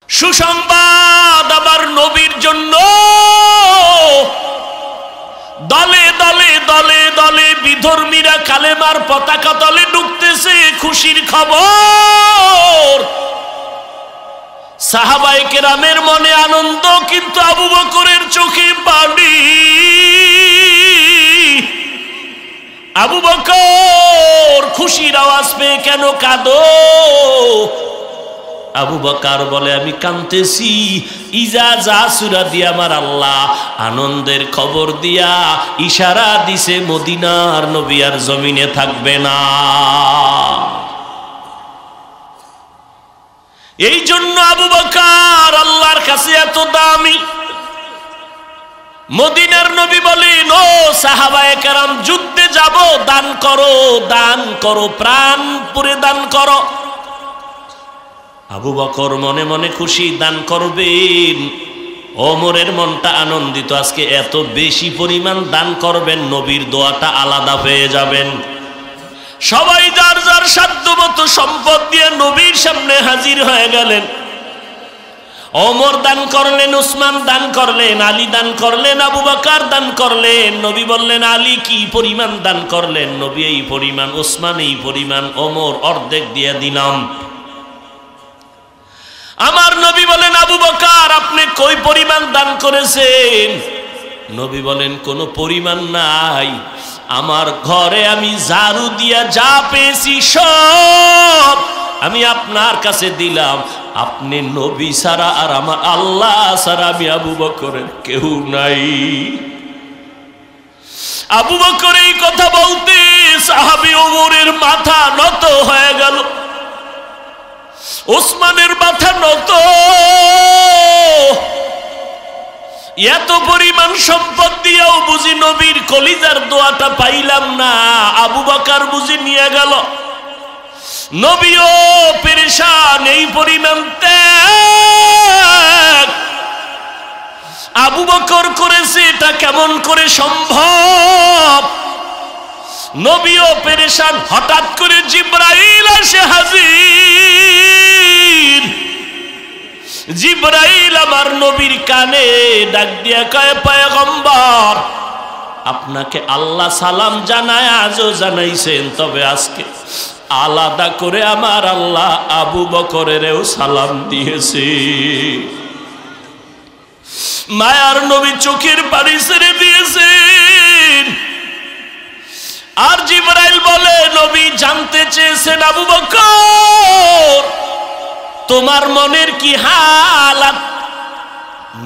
সুসংবাদ আমার নবীর জন্য। দলে দলে দলে দলে বিধর্মীরা কালেমার পতাকা তলে ঢুকতেছে, খুশির খবর। সাহাবায়ে কেরামের মনে আনন্দ, কিন্তু আবু বকরের চোখে পানি। আবু বকর খুশির আওয়াজ পেয়ে কেন কাঁদো? আবু বকর বলে, আমি কাঁদতেছি ইজাজা সূরা দিয়ে আমার আল্লাহ আনন্দের খবর দিয়া ইশারা দিছে মদিনার নবী আর জমিনে থাকবে না। এই জন্য আবু বকর আল্লাহর কাছে এত দামি। মদিনার নবী বলেন, ও সাহাবায়ে কেরাম, যুদ্ধে যাব, দান করো, দান করো, প্রাণ পুরে দান করো। আবু বকর মনে মনে খুশি, দান করবেন। ওমরের মনটা আনন্দিত, আজকে এত বেশি পরিমাণ দান করবেন, নবীর দোয়াটা আলাদা পেয়ে যাবেন। সবাই যার যার সাধ্যমতো সম্পদ দিয়ে নবীর সামনে হাজির হয়ে গেলেন। ওমর দান করলেন, উসমান দান করলেন, আলী দান করলেন, আবু বকর দান করলেন। নবী বললেন, আলী কি পরিমাণ দান করলেন? নবী, এই পরিমাণ। উসমান এই পরিমাণ। ওমর, অর্ধেক দিয়ে দিলাম। আমার নবী বলেন, আবু বকর আপনি কই পরিমাণ দান করেছেন? নবী বলেন, কোনো পরিমাণ নাই, আমার ঘরে আমি ঝাড়ু দিয়া যা পেয়েছি সব আমি আপনার কাছে দিলাম। আপনি নবী ছাড়া আর আমার আল্লাহ ছাড়া আমি আবু বকরের কেউ নাই। আবু বকর এই কথা বলতে সাহাবী ওমরের মাথা নত হয়ে গেল, ওসমানের মাথা নত। এত পরিমাণ সম্পদ দিয়েও বুঝি নবীর কলিজার দোয়াটা পাইলাম না। আবু বকর বুঝি নিয়ে গেল। নবীও পেরেশান, এই পরিমাণ ত্যাগ আবু বকর করেছে, এটা কেমন করে সম্ভব? নবীও পেরেশান। হঠাৎ করে জিবরাইল আসে হাজির। জিবরাইল আমার নবীর কানে ডাক দিয়া কয়, পয়গম্বর আপনাকে আল্লাহ সালাম জানায়, আজও জানাইছেন, তবে আজকে আলাদা করে আমার আল্লাহ আবু বকরেরও সালাম দিয়েছে। মায়ার নবী চোখের পানি ছেড়ে দিয়েছেন। আর জিবরাইল বলে, নবী জানতে চেয়েছেন, আবু বকর তোমার মনের কি হালাত?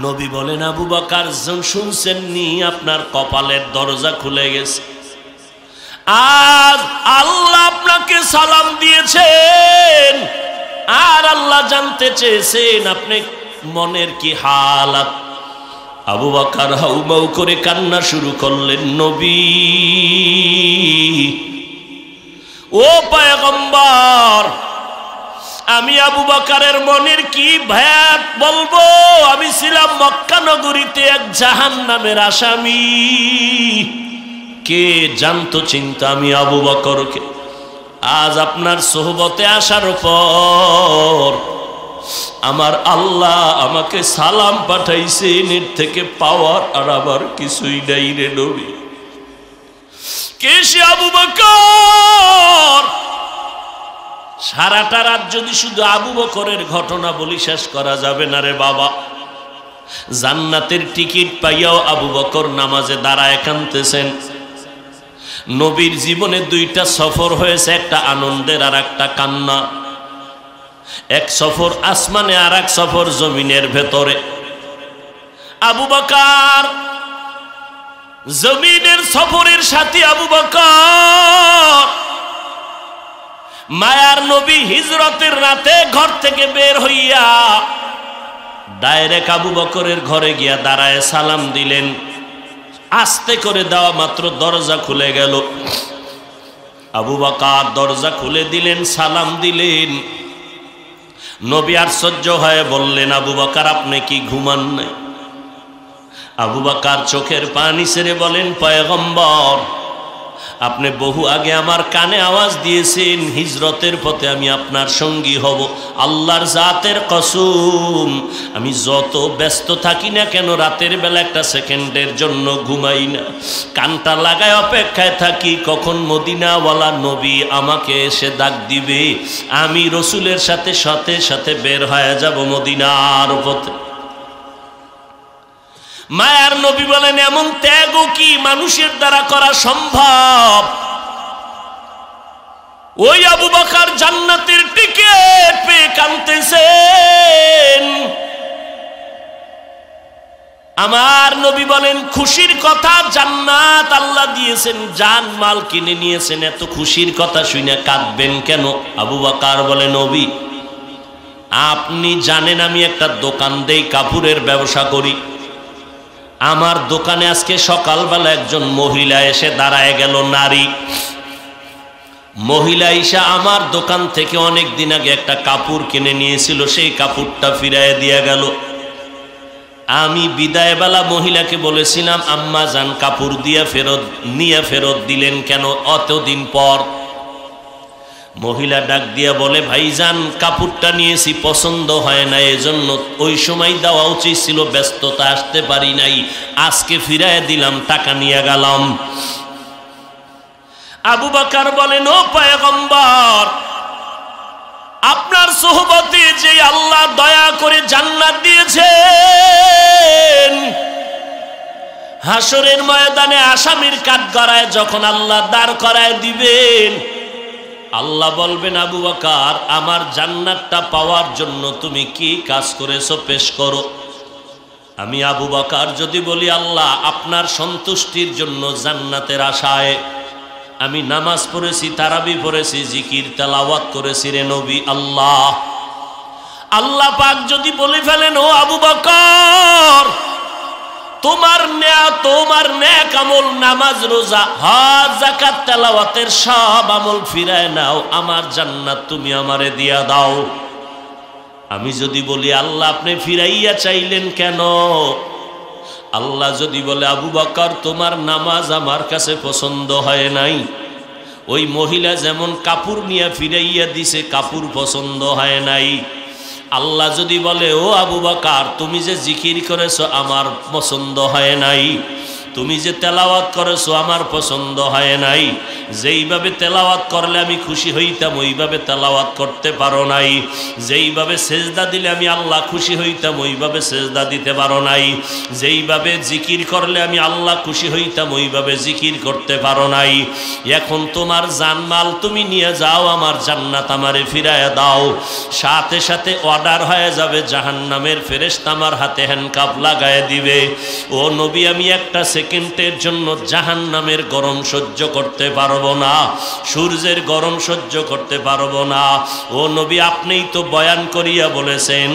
নবী বলেন, আবু বকর শুনছেন নি, আপনার কপালের দরজা খুলে গেছে। আজ আল্লাহ আপনাকে সালাম দিয়েছেন, আর আল্লাহ জানতে চেয়েছেন আপনি মনের কি হালাত। আবু বকর হাউমাউ করে কান্না শুরু করলেন, নবী ও পয়গম্বর, আমি আবু বকরের মনের কি ভয়াত বলবো? আমি ছিলাম মক্কা নগরীতে এক জাহান্নামের আসামি। কে জানতো চিন্তা আমি আবু বকরকে? আজ আপনার সোহবতে আসার পর আমার আল্লাহ আমাকে সালাম পাঠাইছেন, এর থেকে পাওয়ার আর আবার কিছুই নাই রে নবী। কে সে আবু বকর? সারাটা রাত যদি শুধু আবু বকরের ঘটনা বলি শেষ করা যাবে না রে বাবা। জান্নাতের টিকিট পাইয়াও আবু বকর নামাজে দাঁড়ায় কাঁদতেছেন। নবীর জীবনে দুইটা সফর হয়েছে, একটা আনন্দের আর একটা কান্না। এক সফর আসমানে, আর এক সফর জমিনের ভেতরে। আবু বকর জমিনের সফরের সাথী। আবু বকর মায়ার নবী হিজরতের রাতে ঘর থেকে বের হইয়া ডাইরেক্ট আবু বকরের ঘরে গিয়া দাঁড়ায় সালাম দিলেন। আস্তে করে দেওয়া মাত্র দরজা খুলে গেল। আবু বকর দরজা খুলে দিলেন, সালাম দিলেন। নবী আশ্চর্য হয়ে বললেন, আবু বকর আপনি কি ঘুমান নাই? আবু বকর চোখের পানি ছেড়ে বলেন, পয়গম্বর আপনি বহু আগে আমার কানে আওয়াজ দিয়েছেন হিজরতের পথে আমি আপনার সঙ্গী হব। আল্লাহর জাতের কসম, আমি যত ব্যস্ত থাকি না কেন রাতের বেলা একটা সেকেন্ডের জন্য ঘুমাই না, কানটা লাগায় অপেক্ষায় থাকি কখন মদিনাওয়ালা নবী আমাকে এসে ডাক দিবে, আমি রসুলের সাথে সাথে সাথে বের হয়ে যাব মদিনার পথে। মায়ার নবী বলেন, এমন ত্যাগও কি মানুষের দ্বারা করা সম্ভব? ওই আবু বকর জান্নাতের টিকিট পেয়ে কাঁদতেছেন। আমার নবী বলেন, খুশির কথা, জান্নাত আল্লাহ দিয়েছেন, জান মাল কিনে নিয়েছেন, এত খুশির কথা শুনে কাঁদবেন কেন? আবু বকর বলে, নবী আপনি জানেন আমি একটা দোকান দেই, কাপড়ের ব্যবসা করি। আমার দোকানে আজকে সকালবেলা একজন মহিলা এসে দাঁড়ায় গেল, নারী মহিলা ঈশা আমার দোকান থেকে অনেক দিন আগে একটা কাপড় কিনে নিয়েছিল, সেই কাপড়টা ফিরাইয়া দিয়ে গেল। আমি বিদায় বেলা মহিলাকে বলেছিলাম, আম্মা জান কাপড় দিয়ে ফেরত দিলেন কেন অতদিন পর? মহিলা ডাক দিয়া বলে, ভাইজান কাপড়টা নিয়েছি পছন্দ হয় না, এজন্য ওই সময় দেওয়া উচিত ছিল, ব্যস্ততা আসতে পারি নাই, আজকে ফিরাইয়া দিলাম, টাকা নিয়ে গেলাম। আবু বকর বলেন, ও পয়গম্বর, আপনার সোহবতে যে আল্লাহ দয়া করে জান্নাত দিয়েছেন, হাসরের ময়দানে আসামির কাঠগড়ায় যখন আল্লাহ দাঁড় করায় দিবেন, আল্লাহ বলবেন, আবু বকর আমার জান্নাতটা পাওয়ার জন্য তুমি কি কাজ করেছো পেশ করো। আমি আবু বকর যদি বলি, আল্লাহ আপনার সন্তুষ্টির জন্য জান্নাতের আশায় আমি নামাজ পড়েছি, তারাবি পড়েছি, জিকির তেলাওয়াত করেছি রে নবী। আল্লাহ পাক যদি বলে ফেলেন, ও আবু বকর তোমার নেক আমল, নামাজ রোজা হজ যাকাত তেলাওয়াতের সব আমল ফিরায় নাও, আমার জান্নাত তুমি আমারে দিয়া দাও। আমি যদি বলি, আল্লাহ আপনি ফিরাইয়া চাইলেন কেন? আল্লাহ যদি বলে, আবু বকর তোমার নামাজ আমার কাছে পছন্দ হয় নাই, ওই মহিলা যেমন কাপড় নিয়ে ফিরাইয়া দিছে কাপড় পছন্দ হয় নাই। আল্লাহ যদি বলে, ও আবু বকর তুমি যে জিকির করেছো আমার পছন্দ হয় নাই, তুমি যে তেলাওয়াত করেছো আমার পছন্দ হয় নাই, যেইভাবে তেলাওয়াত করলে আমি খুশি হইতাম ওইভাবে তেলাওয়াত করতে পারো নাই, যেইভাবে সেজদা দিলে আমি আল্লাহ খুশি হইতাম ওইভাবে সেজদা দিতে পারো নাই, যেইভাবে জিকির করলে আমি আল্লাহ খুশি হইতাম ওইভাবে জিকির করতে পারো নাই। এখন তোমার জানমাল তুমি নিয়ে যাও, আমার জান্নাত আমারে ফিরাইয়া দাও। সাথে সাথে অর্ডার হয়ে যাবে, জাহান্নামের ফেরেশতা আমার হাতে হ্যান্ডকাপ লাগায় দিবে। ও নবী আমি একটা সেকেন্ডের জন্য জাহান্নামের গরম সহ্য করতে পারবো না, সূর্যের গরম সহ্য করতে পারবো না। ও নবী আপনিই তো বয়ান করিয়া বলেছেন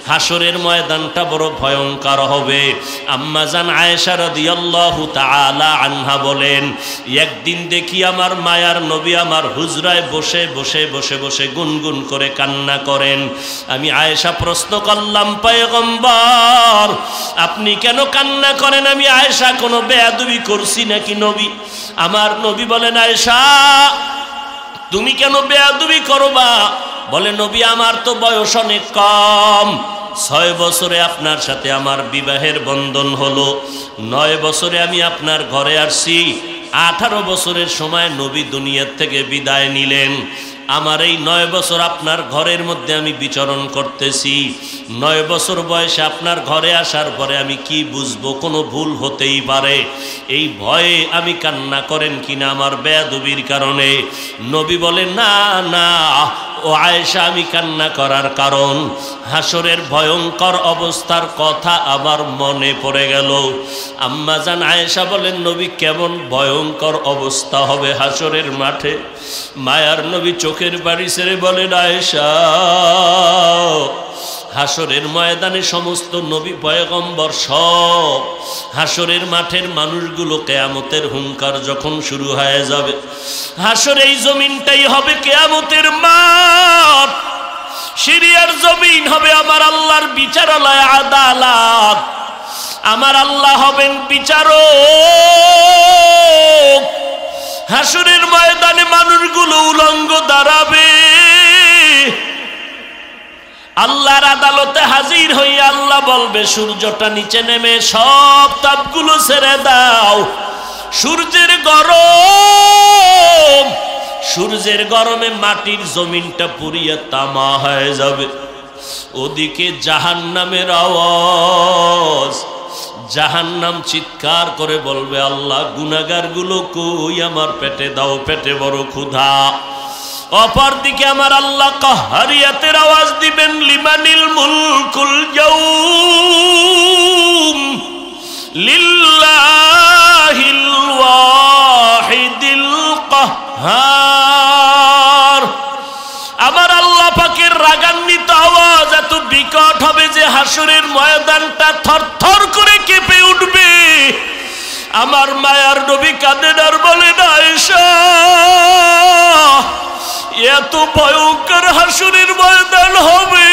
হাসরের ময়দানটা বড় ভয়ঙ্কর হবে। আম্মা জান আয়েশা রাদিয়াল্লাহু তাআলা আনহা বলেন, একদিন দেখি আমার মায়ার নবী আমার হুজরায় বসে বসে বসে বসে গুনগুন করে কান্না করেন। আমি আয়েশা প্রশ্ন করলাম, পয়গম্বর আপনি কেন কান্না করেন? আমি আয়েশা কোনো বেয়াদবি করছি নাকি নবী? আমার নবী বলেন, আয়েশা তুমি কেন বেয়াদবি করবা? বলে, নবী আমার তো বয়স অনেক কম, 6 বছরে আপনার সাথে আমার বিবাহের বন্ধন হলো, 9 বছরে আমি আপনার ঘরে আসছি, 18 বছরের সময় নবী দুনিয়ার থেকে বিদায় নিলেন। আমার এই 9 বছর আপনার ঘরের মধ্যে আমি বিচরণ করতেছি, 9 বছর বয়সে আপনার ঘরে আসার পরে আমি কি বুঝবো? কোনো ভুল হতেই পারে, এই ভয়ে আমি কান্না করেন কিনা আমার বেয়াদবির কারণে? নবী বলেন, না না ও আয়েশা, আমি কান্না করার কারণ হাসরের ভয়ঙ্কর অবস্থার কথা আমার মনে পড়ে গেল। আম্মা জান আয়েশা বলেন, নবী কেমন ভয়ঙ্কর অবস্থা হবে হাসরের মাঠে? মায়ার নবী চোখের বাড়ি ছেড়ে বলেন, আয়েশা হাসরের ময়দানে সমস্ত নবী পয়গম্বর সব হাসরের মাঠের মানুষগুলো কিয়ামতের হুঙ্কার যখন শুরু হয়ে যাবে, হাসর এই জমিনটাই হবে কিয়ামতের মাঠ, সিরিয়ার জমিন হবে আমার আল্লাহর বিচারালয়, আদালত, আমার আল্লাহ হবেন বিচারক। হাসরের ময়দানে মানুষগুলো উলঙ্গ দাঁড়াবে, আল্লাহর আদালতে হাজির হইয়া আল্লাহ বলবে সূর্যটা নিচে নেমে সব তাপগুলো ছেড়ে দাও। সূর্যের গরমে মাটির জমিনটা পুড়িয়া তামা হয়ে যাবে। ওদিকে জাহান্নামের আওয়াজ, জাহান্নাম চিৎকার করে বলবে আল্লাহ গুনাহগার গুলো কই, আমার পেটে দাও, পেটে বড় ক্ষুধা। অপরদিকে আমার আল্লাহ কাহারিয়াতের আওয়াজ দিবেন লিমানিল মুলকুল ইয়াউম লিল্লাহিল ওয়াহিদিল কাহ্হার। আমার আল্লাহ পাকের রাগান্বিত আওয়াজ এত বিকট হবে যে হাসরের ময়দানটা থরথর করে কেঁপে উঠবে। আমার মায়ার নবী কাঁদেন আর বলেন আয়েশা, এত ভয়ঙ্কর হাসরের ময়দান হবে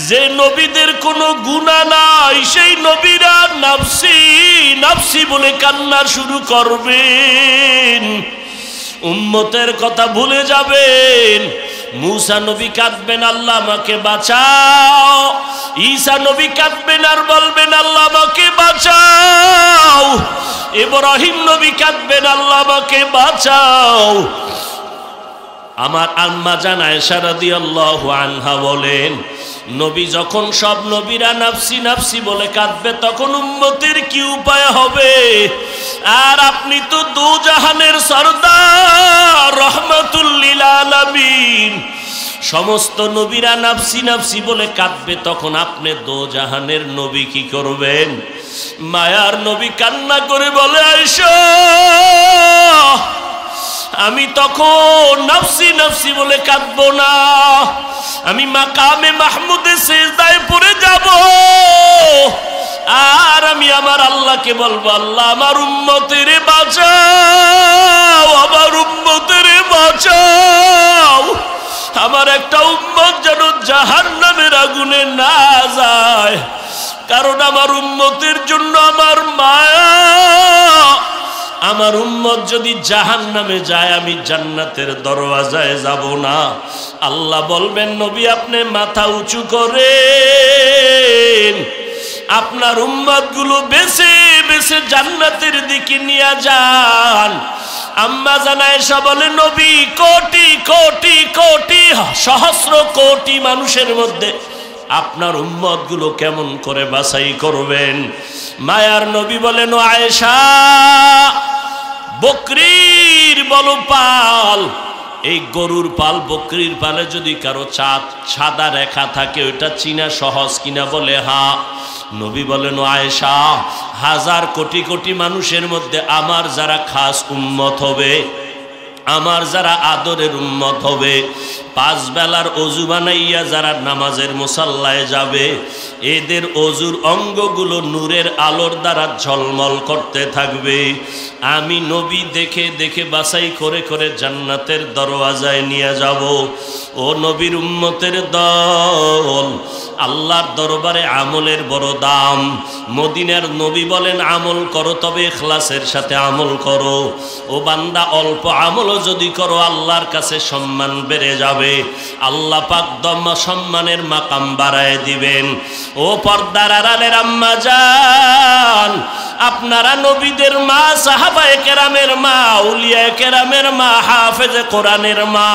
যে নবীদের কোনো গুনাহ নাই, সেই নবীরা নাফসি নাফসি বলে কান্না শুরু করবেন, উম্মতের কথা ভুলে যাবেন। মুসা নবী কাঁদবেন আল্লাহ আমাকে বাঁচাও, ঈসা নবী কাঁদবেন আর বলবেন আল্লাহ আমাকে বাঁচাও, ইব্রাহিম নবী কাঁদবেন আল্লাহ আমাকে বাঁচাও। আমার আম্মা জান আয়েশা রাদিয়াল্লাহু আনহা বলেন নবী যখন সব নবীরা নাফসি নাফসি বলে কাঁদবে তখন উম্মতের কি উপায় হবে? আর আপনি তো দু জাহানের সরদার রহমাতুল লিল আলামিন, সমস্ত নবীরা নাফসি নাফসি বলে কাঁদবে, তখন আপনি দু জাহানের নবী কি করবেন? মায়ার নবী কান্না করে বলে আয়েশা, আমি তখন নাফসি নাফসি বলে কাঁদবো না, আমি মাকামে মাহমুদে সিজদায় পড়ে যাব আর আমি আমার আল্লাহকে বলবো আল্লাহ আমার উম্মতের বাঁচাও, আমার উম্মতের বাঁচাও, আমার একটা উম্মত যেন জাহান্নামের আগুনে না যায়, কারণ আমার উম্মতের জন্য আমার মায়া, আমার উম্মত যদি জাহান্নামে যায় আমি জান্নাতের দরওয়াজায় যাব না। আল্লাহ বলবেন নবী আপনি মাথা উঁচু করেন, আপনার উম্মতগুলো বেছে বেছে জান্নাতের দিকে নিয়ে যান। আম্মা জান আয়েশা বলে নবী কোটি কোটি কোটি সহস্র কোটি মানুষের মধ্যে আপনার উম্মতগুলো কেমন করে বাছাই করবেন? মায়ার নবী বলেন ও আয়েশা, বকরির বলো পাল, এই গরুর পাল বকরির পালে যদি কারো সাদা রেখা থাকে ওইটা চিনা সহজ কিনা? বলে হ্যাঁ। নবী বলেন ও আয়েশা, হাজার কোটি কোটি মানুষের মধ্যে আমার যারা খাস উম্মত হবে, আমার যারা আদরের উম্মত হবে, পাঁচ বেলার অজু বানাইয়া যারা নামাজের মুসাল্লায় যাবে, এদের অজুর অঙ্গগুলো নূরের আলোর দ্বারা ঝলমল করতে থাকবে। আমি নবী দেখে দেখে বাছাই করে করে জান্নাতের দরওয়াজায় নিয়ে যাব। ও নবীর উম্মতের দল, আল্লাহর দরবারে আমলের বড় দাম। মদিনার নবী বলেন আমল করো তবে ইখলাসের সাথে আমল করো। ও বান্দা অল্প আমলও যদি করো আল্লাহর কাছে সম্মান বেড়ে যাবে, আল্লাহ পাক দম্মা সম্মানের মাকাম বাড়ায় দিবেন। ও পর্দার আড়ালের আম্মা জান, আপনারা নবীদের মা, সাহাবায়ে কেরামের মা, আউলিয়ায়ে কেরামের মা, হাফেজে কোরআনের মা,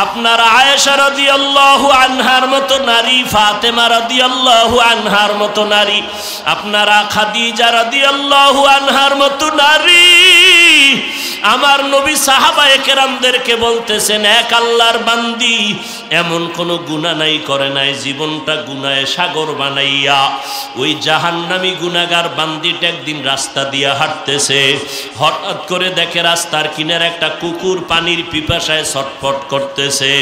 আপনারা আয়েশা রাদিয়াল্লাহু আনহার মতো নারী, ফাতেমা রাদিয়াল্লাহু আনহার মতো নারী, আপনারা খাদিজা রাদিয়াল্লাহু আনহার মতো নারী, আমার নবী সাহাবায়ে কেরামদেরকে বলতেছেন এক আল্লাহর বান্দি এমন কোন গুনাহ নাই করে নাই জীবনটা গুনাহে সাগর বানাইয়া। ওই জাহান্নামী গুনাহগার বান্দিটা একদিন রাস্তা দিয়ে হাঁটতেছে, হঠাৎ করে দেখে রাস্তার কিনারে একটা কুকুর পানির পিপাসায় ছটফট করতেছে।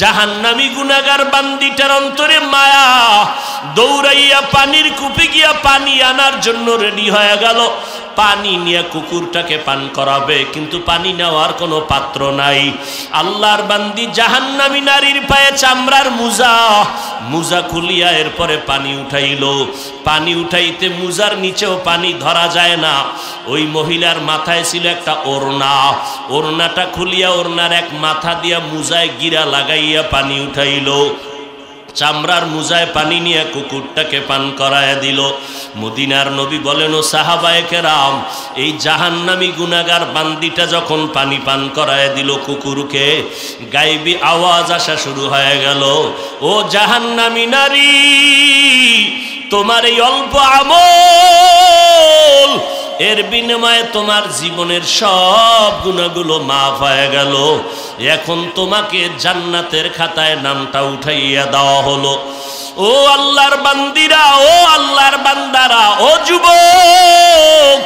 জাহান্নামী গুনাহগার বান্দিটার অন্তরে মায়া, দৌড়াইয়া পানির কূপে গিয়া পানি আনার জন্য রেডি হয়ে গেল। পানি নিয়ে কুকুরটাকে পান করাবে, কিন্তু পানি নেওয়ার কোনো পাত্র নাই। আল্লাহর বান্দি জাহান্নামী নারীর পায়ে চামড়ার মুজা খুলিয়া এরপরে পানি উঠাইল। পানি উঠাইতে মুজার নিচেও পানি ধরা যায় না। ওই মহিলার মাথায় ছিল একটা ওড়না, ওড়নাটা খুলিয়া ওড়নার এক মাথা দিয়া মুজায় গিরা লাগাইয়া পানি উঠাইল। চামড়ার মুজায় পানি নিয়ে কুকুরটাকে পান করায় দিল। মদিনার নবী বলেন, ও সাহাবায়ে কেরাম, এই জাহান্নামী গুনাহগার বান্দিটা যখন পানি পান করায় দিল কুকুরকে, গায়েবী আওয়াজ আসা শুরু হয়ে গেল, ও জাহান্নামী নারী, তোমার এই অল্প আমল, এর বিনিময়ে তোমার জীবনের সব গুনাহগুলো মাফ হয়ে গেল। এখন তোমাকে জান্নাতের খাতায় নামটা উঠাইয়া দেওয়া হলো। ও আল্লাহর বান্দিরা, ও আল্লাহর বান্দারা, ও যুবক,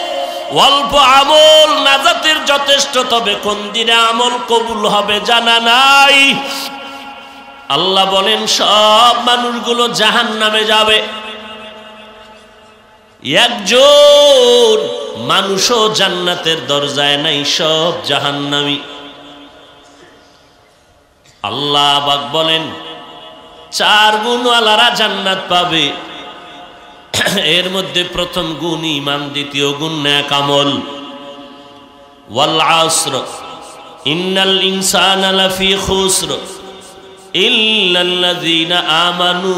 অল্প আমল নাজাতের যথেষ্ট, তবে কোন দিনে আমল কবুল হবে জানা নাই। আল্লাহ বলেন সব মানুষগুলো জাহান্নামে যাবে, একজন মানুষও জান্নাতের দরজায় নাই, সব জাহান্নামী। আল্লাহ পাক বলেন 4 গুণওয়ালারা জান্নাত পাবে। এর মধ্যে প্রথম গুণ ঈমান, দ্বিতীয় গুণ নেক আমল। ওয়াল আসর ইন্নাল ইনসানা লাফি খুসর ইল্লাল্লাযীনা আমানু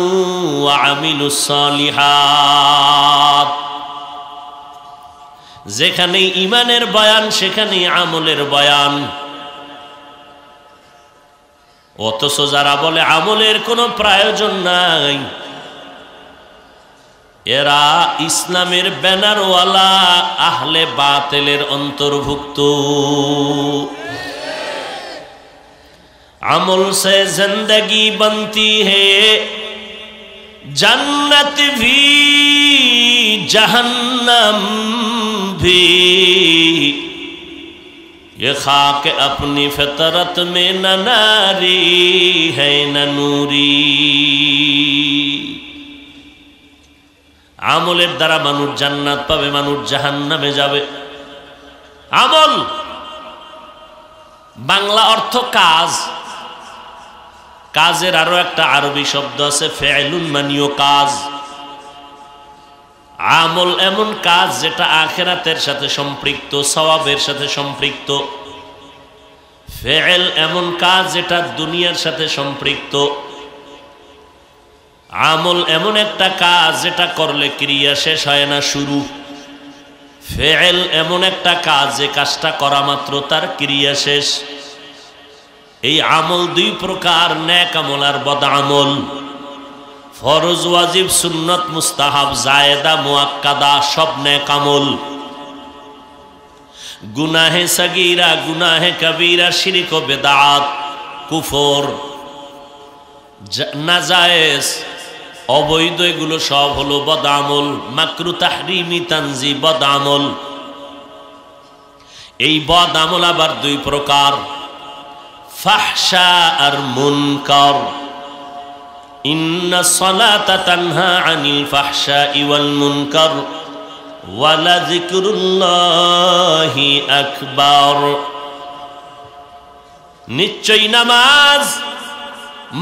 ওয়া আমিলুস সালিহাত। যেখানে ঈমানের বয়ান সেখানে আমলের বয়ান। অথচ যারা বলে আমলের কোনো প্রয়োজন নাই, এরা ইসলামের ব্যানারওয়ালা আহলে বাতিলের অন্তর্ভুক্ত। আমল से जिंदगी बनती है, जन्नत भी जहन्नम भी, ये खाक अपनी फितरत में न नारी है न नूरी। আমলের দ্বারা মানুষ জান্নাত পাবে, মানুষ জাহান্নামে যাবে। আমল বাংলা অর্থ কাজ। কাজের আরো একটা আরবি শব্দ আছে ফেলুন, মানিও কাজ। আমল এমন কাজ যেটা আখিরাতের সাথে সম্পৃক্ত, সওয়াবের সাথে সম্পৃক্ত। ফেল এমন কাজ যেটা দুনিয়ার সাথে সম্পৃক্ত। আমল এমন একটা কাজ যেটা করলে ক্রিয়া শেষ হয় না, শুরু। ফেল এমন একটা কাজ যে কাজটা করা মাত্র তার ক্রিয়া শেষ। এই আমল 2 প্রকার, নেক আমল আর বদ আমল। ফরজ, ওয়াজিব, সুন্নত, মুস্তাহাব, জায়েদা, মুআক্কাদা, সব নেক আমল। গুনাহে সগীরা, গুনাহে কবীরা, শিরক ও বিদআত, কুফর, নাজায়েজ, অবৈধ, এগুলো সব হলো বদ আমল। মাকরু, তাহরিমি, তানজি, বদ আমল। এই বদ আমল আবার 2 প্রকার, ফাহশা আর মুনকার। ইন্নাস সালাতা তানহা আনিল ফাহশাই ওয়াল মুনকার ওয়া লাযিকরুল্লাহি আকবার। নিশ্চয়ই নামাজ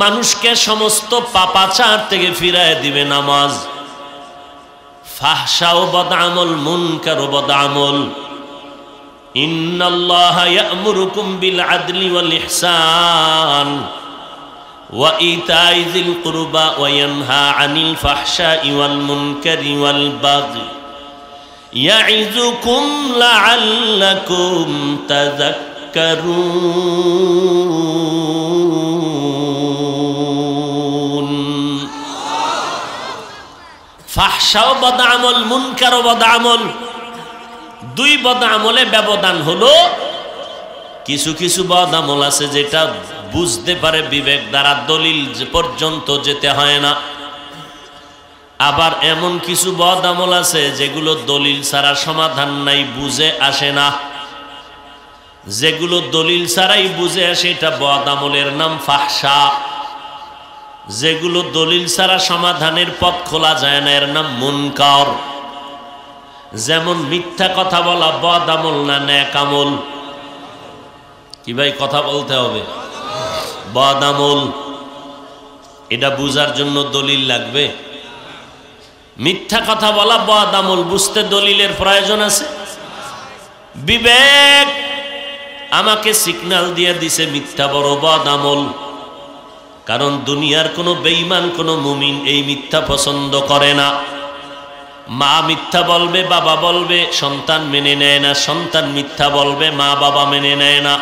মানুষকে সমস্ত পাপাচার থেকে ফিরায় দিবে। নামাজ ফাহশা ও বদ আমল, মুনকার ও বদ আমল। ইন্নাল্লাহা ইয়া'মুরুকুম বিল আদলি ওয়াল ইহসান ওয়া ইতাই যিল কুরবা ওয়া ইয়ানহা আনিল ফাহশাই ওয়াল মুনকারি ওয়াল বাগই ইয়াইযুকুম লাআল্লাকুম তাযাক্কারুন। ফাহশা ও বদ আমল, মুনকার ও বদ আমল। 2 বদ আমলে ব্যবধান হলো, কিছু কিছু বদ আমল আছে যেটা বুঝতে পারে বিবেক দ্বারা, দলিল পর্যন্ত যেতে হয় না। আবার এমন কিছু বদ আমল আছে যেগুলো দলিল ছাড়া সমাধান নাই, বুঝে আসে না। যেগুলো দলিল ছাড়াই বুঝে আসে এটা বদ আমলের নাম ফাহশা। যেগুলো দলিল ছাড়া সমাধানের পথ খোলা যায় না এর নাম মুনকার। যেমন মিথ্যা কথা বলা বদ আমল না নেক আমল? কি ভাই কথা বলতে হবে? বদ আমল। এটা বুঝার জন্য দলিল লাগবে? মিথ্যা কথা বলা বদ আমল বুঝতে দলিলের প্রয়োজন আছে? বিবেক আমাকে সিগন্যাল দিয়ে দিছে মিথ্যা বড় বদ আমল। কারণ দুনিয়ার কোনো বেঈমান কোনো মুমিন এই মিথ্যা পছন্দ করে না। মা মিথ্যা বলবে, বাবা বলবে, সন্তান মেনে নেয় না। সন্তান মিথ্যা বলবে, মা বাবা মেনে নেয় না।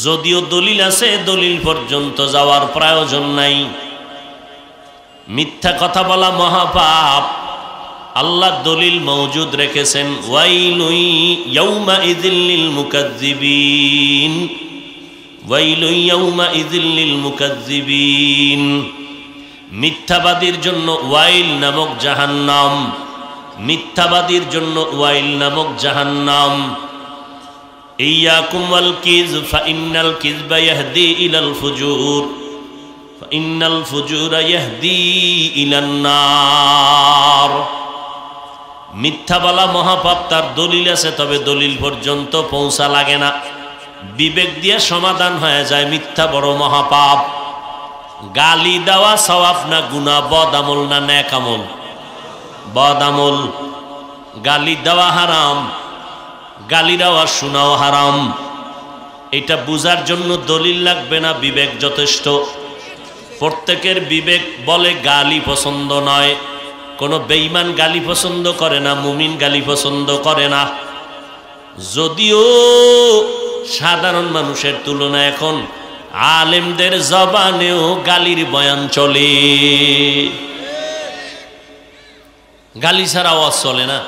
যদিও দলিল আছে, দলিল পর্যন্ত যাওয়ার প্রয়োজন নাই। মিথ্যা কথা বলা মহাপাপ। আল্লাহ দলিল মওজুদ রেখেছেন, ওয়াইলুন ইয়াউমাইযিল লিল মুকাজ্জিবিন, ওয়াইলুন ইয়াউমাইযিল লিল মুকাজ্জিবিন। মিথ্যাবাদীর জন্য ওয়াইল নামক জাহান্নাম, মিথ্যাবাদীর জন্য ওয়াইল নামক জাহান্নাম। ইয়াকুম ওয়াল কিয ফাইন্নাল কিযবা ইয়াহদি ইলাল ফুজুর, ফাইন্নাল ফুজুরা ইয়াহদি ইলান নার। মিথ্যা বলা মহাপাপ। তার দলিল আছে, তবে দলিল পর্যন্ত পৌঁছা লাগে না। বিবেক দিয়ে সমাধান হয়ে যায় মিথ্যা বড় মহাপাপ। গালি দেওয়া সওয়াব না গুনাহ? বদ আমল না নেক আমল? বদ আমল। গালি দেওয়া হারাম, গালি দেওয়া শোনাও হারাম। এটা বুঝার জন্য দলিল লাগবে না, বিবেক যথেষ্ট। প্রত্যেকের বিবেক বলে গালি পছন্দ নয়। কোনো বেঈমান গালি পছন্দ করে না, মুমিন গালি পছন্দ করে না। যদিও সাধারণ মানুষের তুলনায় এখন আলেমদের জবানেও গালির বয়ান চলে। গালি ছাড়া আওয়াজ চলে না।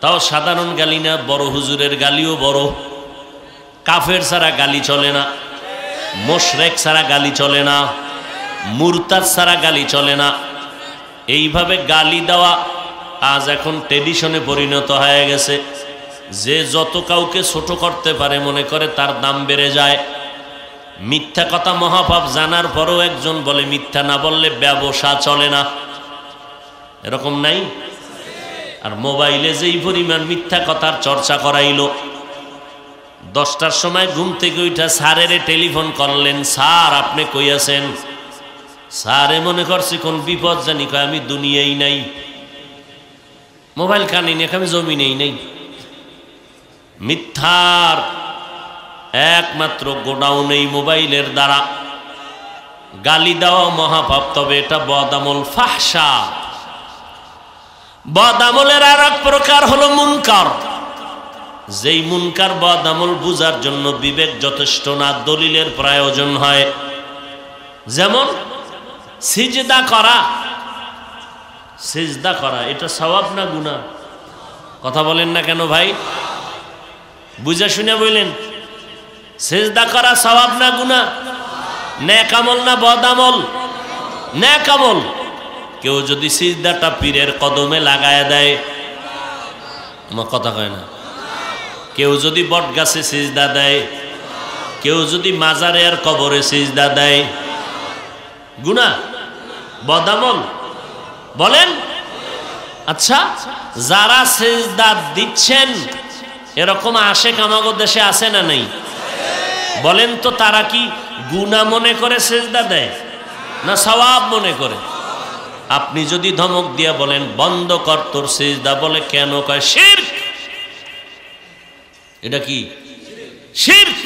তাও সাধারণ গালি না, বড় হুজুরের গালিও বড়। কাফের ছাড়া গালি চলে না, মুশরিক ছাড়া গালি চলে না, মুরতাদ ছাড়া গালি চলে না। এইভাবে গালি দেওয়া আজ এখন ট্রেডিশনে পরিণত হয়ে গেছে। যে যত কাউকে ছোট করতে পারে মনে করে তার দাম বেড়ে যায়। মিথ্যা কথা মহাপাপ জানার পরও একজন বলে মিথ্যা না বললে ব্যবসা চলে না। এরকম নাই? আর মোবাইলে যেই পরিমাণ মিথ্যা কথার চর্চা করাইলো। 10টার সময় ঘুম থেকে উঠা স্যারের টেলিফোন করলেন, স্যার আপনি কই আছেন? স্যারে মনে করছি কোন বিপদ জানি, কয় আমি দুনিয়াই নাই। মোবাইল কানে নিয়ে আমি জমিনেই নেই। মিথ্যার একমাত্র গোডাউন এই মোবাইলের দ্বারা। গালি দেওয়া মহাপাপ, তবে এটা বদামল ফাহশা। বদামলের আর এক প্রকার হলো মুনকার। যেই মুনকার বদামল বুঝার জন্য বিবেক যথেষ্ট না, দলিলের প্রয়োজন হয়। যেমন সিজদা করা। সিজদা করা এটা সওয়াব না গুনাহ? কথা বলেন না কেন ভাই? বুঝা শুনে বললেন। সিজদা করা সওয়াব না গুনাহ? নেক আমল না বদ আমল? নেক আমল। কেউ যদি সিজদাটা পীরের কদমে লাগায় দেয়, আমার কথা কয় না। কেউ যদি বট গাছে সিজদা দেয়, কেউ যদি মাজারে আর কবরে সিজদা দেয়, গুনাহ? বদ আমল? বলেন। আচ্ছা, যারা সিজদা দিচ্ছেন এরকম আশেক আমাদের দেশে আছে না নেই? বলেন তো, তারা কি গুনাহ মনে করে সিজদা দেয় না সওয়াব মনে করে? আপনি যদি ধমক দিয়া বলেন বন্ধ কর তোর সিজদা, বলে কেন? কয় শিরক। এটা কি শিরক?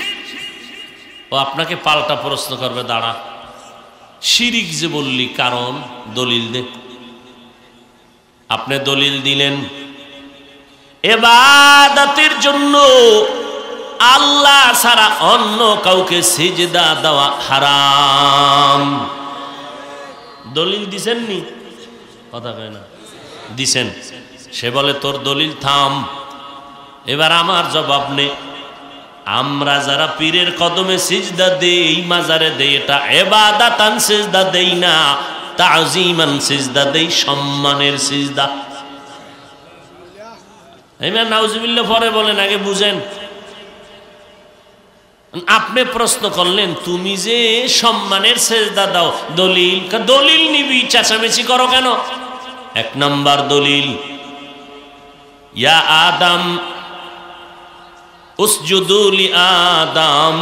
ও আপনাকে পাল্টা প্রশ্ন করবে, দাঁড়া শিরিক যে বললি কারণ দলিল দে। আপনি দলিল দিলেন ইবাদতের জন্য আল্লাহ ছাড়া অন্য কাউকে সিজদা দেওয়া হারাম। দলিল দিছেন নি? কথা কয় না। দিছেন। সে বলে তোর দলিল থাম। এবার আমার জবাব নে, আমরা যারা পীরের কদমে সিজদা দেই, মাজারে দেই, এটা ইবাদাতান সিজদা দেই না, তাজিমান সিজদা দেই, সম্মানের সিজদা। এবার নাউজুবিল্লাহ পরে বলেন, আগে বুঝেন। আপনি প্রশ্ন করলেন তুমি যে সম্মানের সিজদা দাও, দলিল? দলিল নিবি, চেঁচামেচি করো কেন? 1 নাম্বার দলিল ইয়া আদম উসজুদু লি আদম,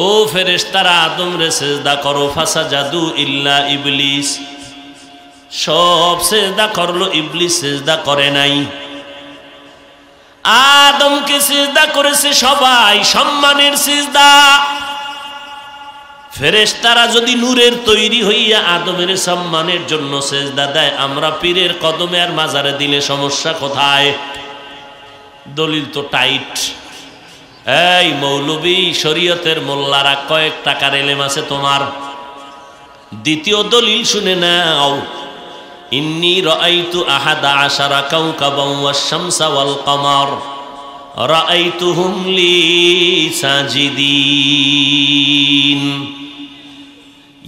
ও ফেরেশতারা আদম রে সিজদা করো। ফাসাজাদু ইল্লা ইবলিস, সব সিজদা করলো, ইবলিস সিজদা করে নাই। আদমকে সিজদা করেছে সবাই, সম্মানের সিজদা। ফেরেশতারা যদি নূরের তৈরি হইয়া আদমের সম্মানের জন্য সিজদা দেয়, আমরা পীরের কদমে আর মাজারে দিলে সমস্যা কোথায়? দলিল তো টাইট। এই মৌলবী শরীয়তের মোল্লারা, কয়েক টাকার এলেম আছে তোমার? দ্বিতীয় দলিল শুনে নাও। ইন্নী রাআইতু আহাদা আশারা কাওকাবান ওয়াশ শামসা ওয়াল কমার রাআইতুহুম লি সাজিদিন।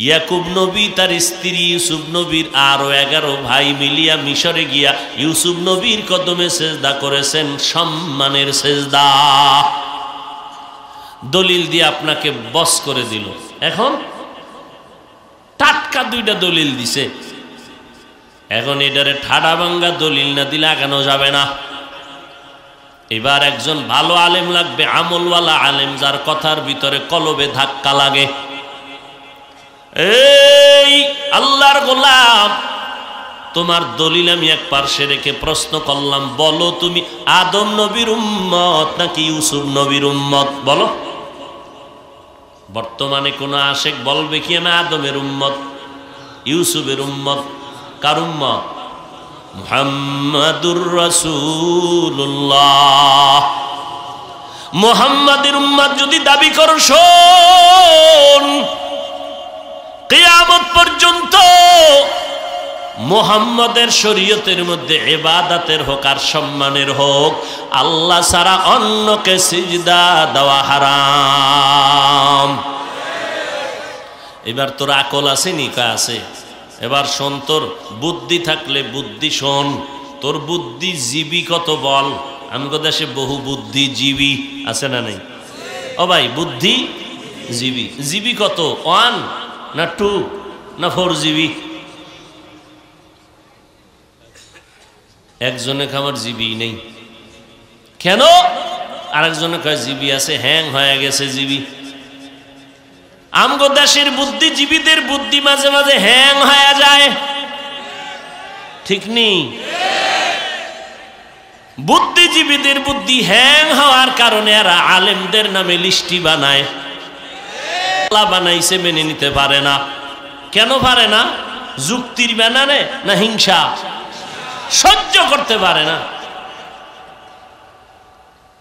ইয়াকুব নবী তার স্ত্রী ইউসুফ নবীর আরো 11 ভাই মিলিয়া মিশরে গিয়া ইউসুফ নবীর কদমে সিজদা করেছেন, সম্মানের সিজদা। দলিল দিয়ে আপনাকে বস করে দিল। এখন টাটকা দুইটা দলিল দিছে, এখন এটারে ঠাডা ভাঙ্গা দলিল না দিলে আগানো যাবে না। এবার একজন ভালো আলেম লাগবে, আমলওয়ালা আলেম, যার কথার ভিতরে কলবে ধাক্কা লাগে। এই আল্লাহর গোলাম, তোমার দলিল আমি এক পার্শ্বে রেখে প্রশ্ন করলাম, বলো তুমি আদম নবীর উম্মত নাকি ইউসুফ নবীর উম্মত? বলো। বর্তমানে কোন আশেক বলবে কি আমি আদমের উম্মত, ইউসুফের উম্মত? কার উম্মত? মুহাম্মাদুর রাসূলুল্লাহ। মুহাম্মাদের উম্মত যদি দাবি করো, শোন, কিয়ামত পর্যন্ত মুহাম্মাদের শরীয়তের মধ্যে ইবাদতের হোক আর সম্মানের হোক, আল্লাহ ছাড়া অন্যকে সিজদা দেওয়া হারাম। এবার তোর আকল আছে নি? কা আছে। এবার শোন, তোর বুদ্ধি থাকলে বুদ্ধি শোন, তোর বুদ্ধি জীবী কত বল। আমগো দেশে বহু বুদ্ধিজীবী আছে না নেই? ও ভাই, বুদ্ধি জীবী, জীবী কত? 1 না 2 না 4 জিবি? একজনে খামার জিবি নেই কেন? আরেকজনে কয় জিবি আছে, হ্যাং হয়ে গেছে জিবি। আমগো দেশের বুদ্ধিজীবীদের বুদ্ধি মাঝে মাঝে হ্যাং হয়ে যায়, ঠিক নেই? বুদ্ধিজীবীদের বুদ্ধি হ্যাং হওয়ার কারণে এরা আলেমদের নামে লিস্টি বানায়। আল্লাহ বানাইছে মেনে নিতে পারে না। কেন পারে না? যুক্তির বানানে না হিংসা? সহ্য করতে পারে না।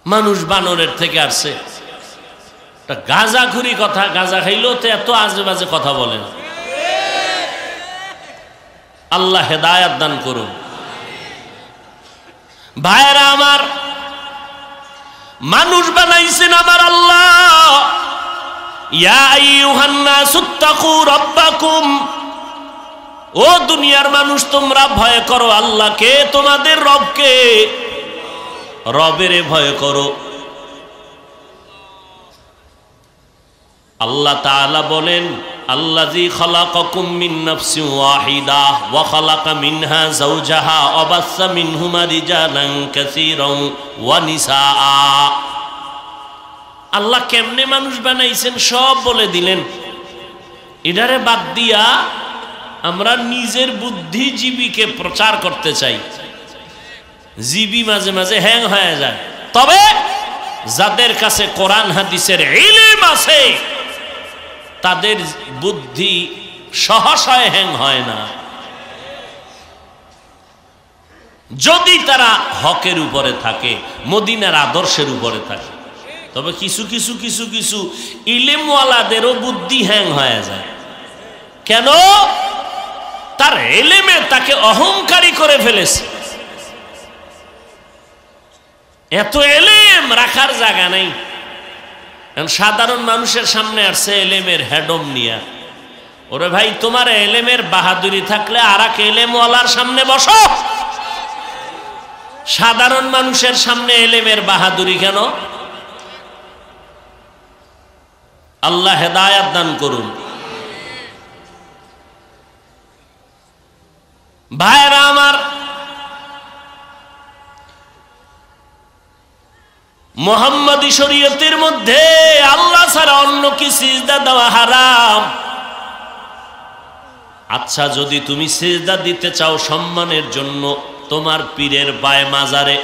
মানুষ বানরের থেকে আসছে। গাঁজাখুরি কথা, গাঁজা খাইলেও তো এত আজে বাজে কথা বলেন। আল্লাহ হেদায়াত দান করুন। ভাইরা আমার, মানুষ বানাইছেন আমার আল্লাহ। ইয়া আইয়ুহান নাসুত্তাকু রাব্বাকুম, ও দুনিয়ার মানুষ তোমরা ভয় করো আল্লাহকে, তোমাদের রবকে, রবেরে ভয় করো। আল্লাহ তাআলা বলেন, আল্লাযী খালাকাকুম মিন নাফসিন ওয়াহিদাহ ওয়া খালাকা মিনহা যাওজাহা ওয়া বাসসা মিনহুমা রিজালান কাসীরান ওয়া নিসাআ। আল্লাহ কেমনে মানুষ বানাইছেন সব বলে দিলেন। এটারে বাদ দিয়া আমরা নিজের বুদ্ধিজীবীকে প্রচার করতে চাই। জীবী মাঝে মাঝে হ্যাং হয়ে যায়। তবে যাদের কাছে কোরআন হাদিসের ইলম আছে তাদের বুদ্ধি সহসায় হ্যাং হয় না, যদি তারা হকের উপরে থাকে, মদিনার আদর্শের উপরে থাকে। তবে কিছু কিছু কিছু কিছু ইলেমওয়ালাদেরও বুদ্ধি হ্যাং হয়ে যায়। কেন? তার এলেমে তাকে অহংকারী করে ফেলেছে। এত এলেম রাখার জায়গা নাই। সাধারণ মানুষের সামনে আসছে এলেমের হেডম নিয়া। ওরে ভাই, তোমার এলেমের বাহাদুরি থাকলে আর এক এলেমওয়ালার সামনে বসো। সাধারণ মানুষের সামনে এলেমের বাহাদুরি কেন? আল্লাহ হেদায়াত দান করুন। ভাইরা আমার, মুহাম্মাদি শরীয়তের মধ্যে আল্লাহ ছাড়া অন্য কি সিজদা দেওয়া হারাম। আচ্ছা, যদি তুমি সিজদা দিতে চাও সম্মানের জন্য তোমার পীরের পায়ে, মাজারে,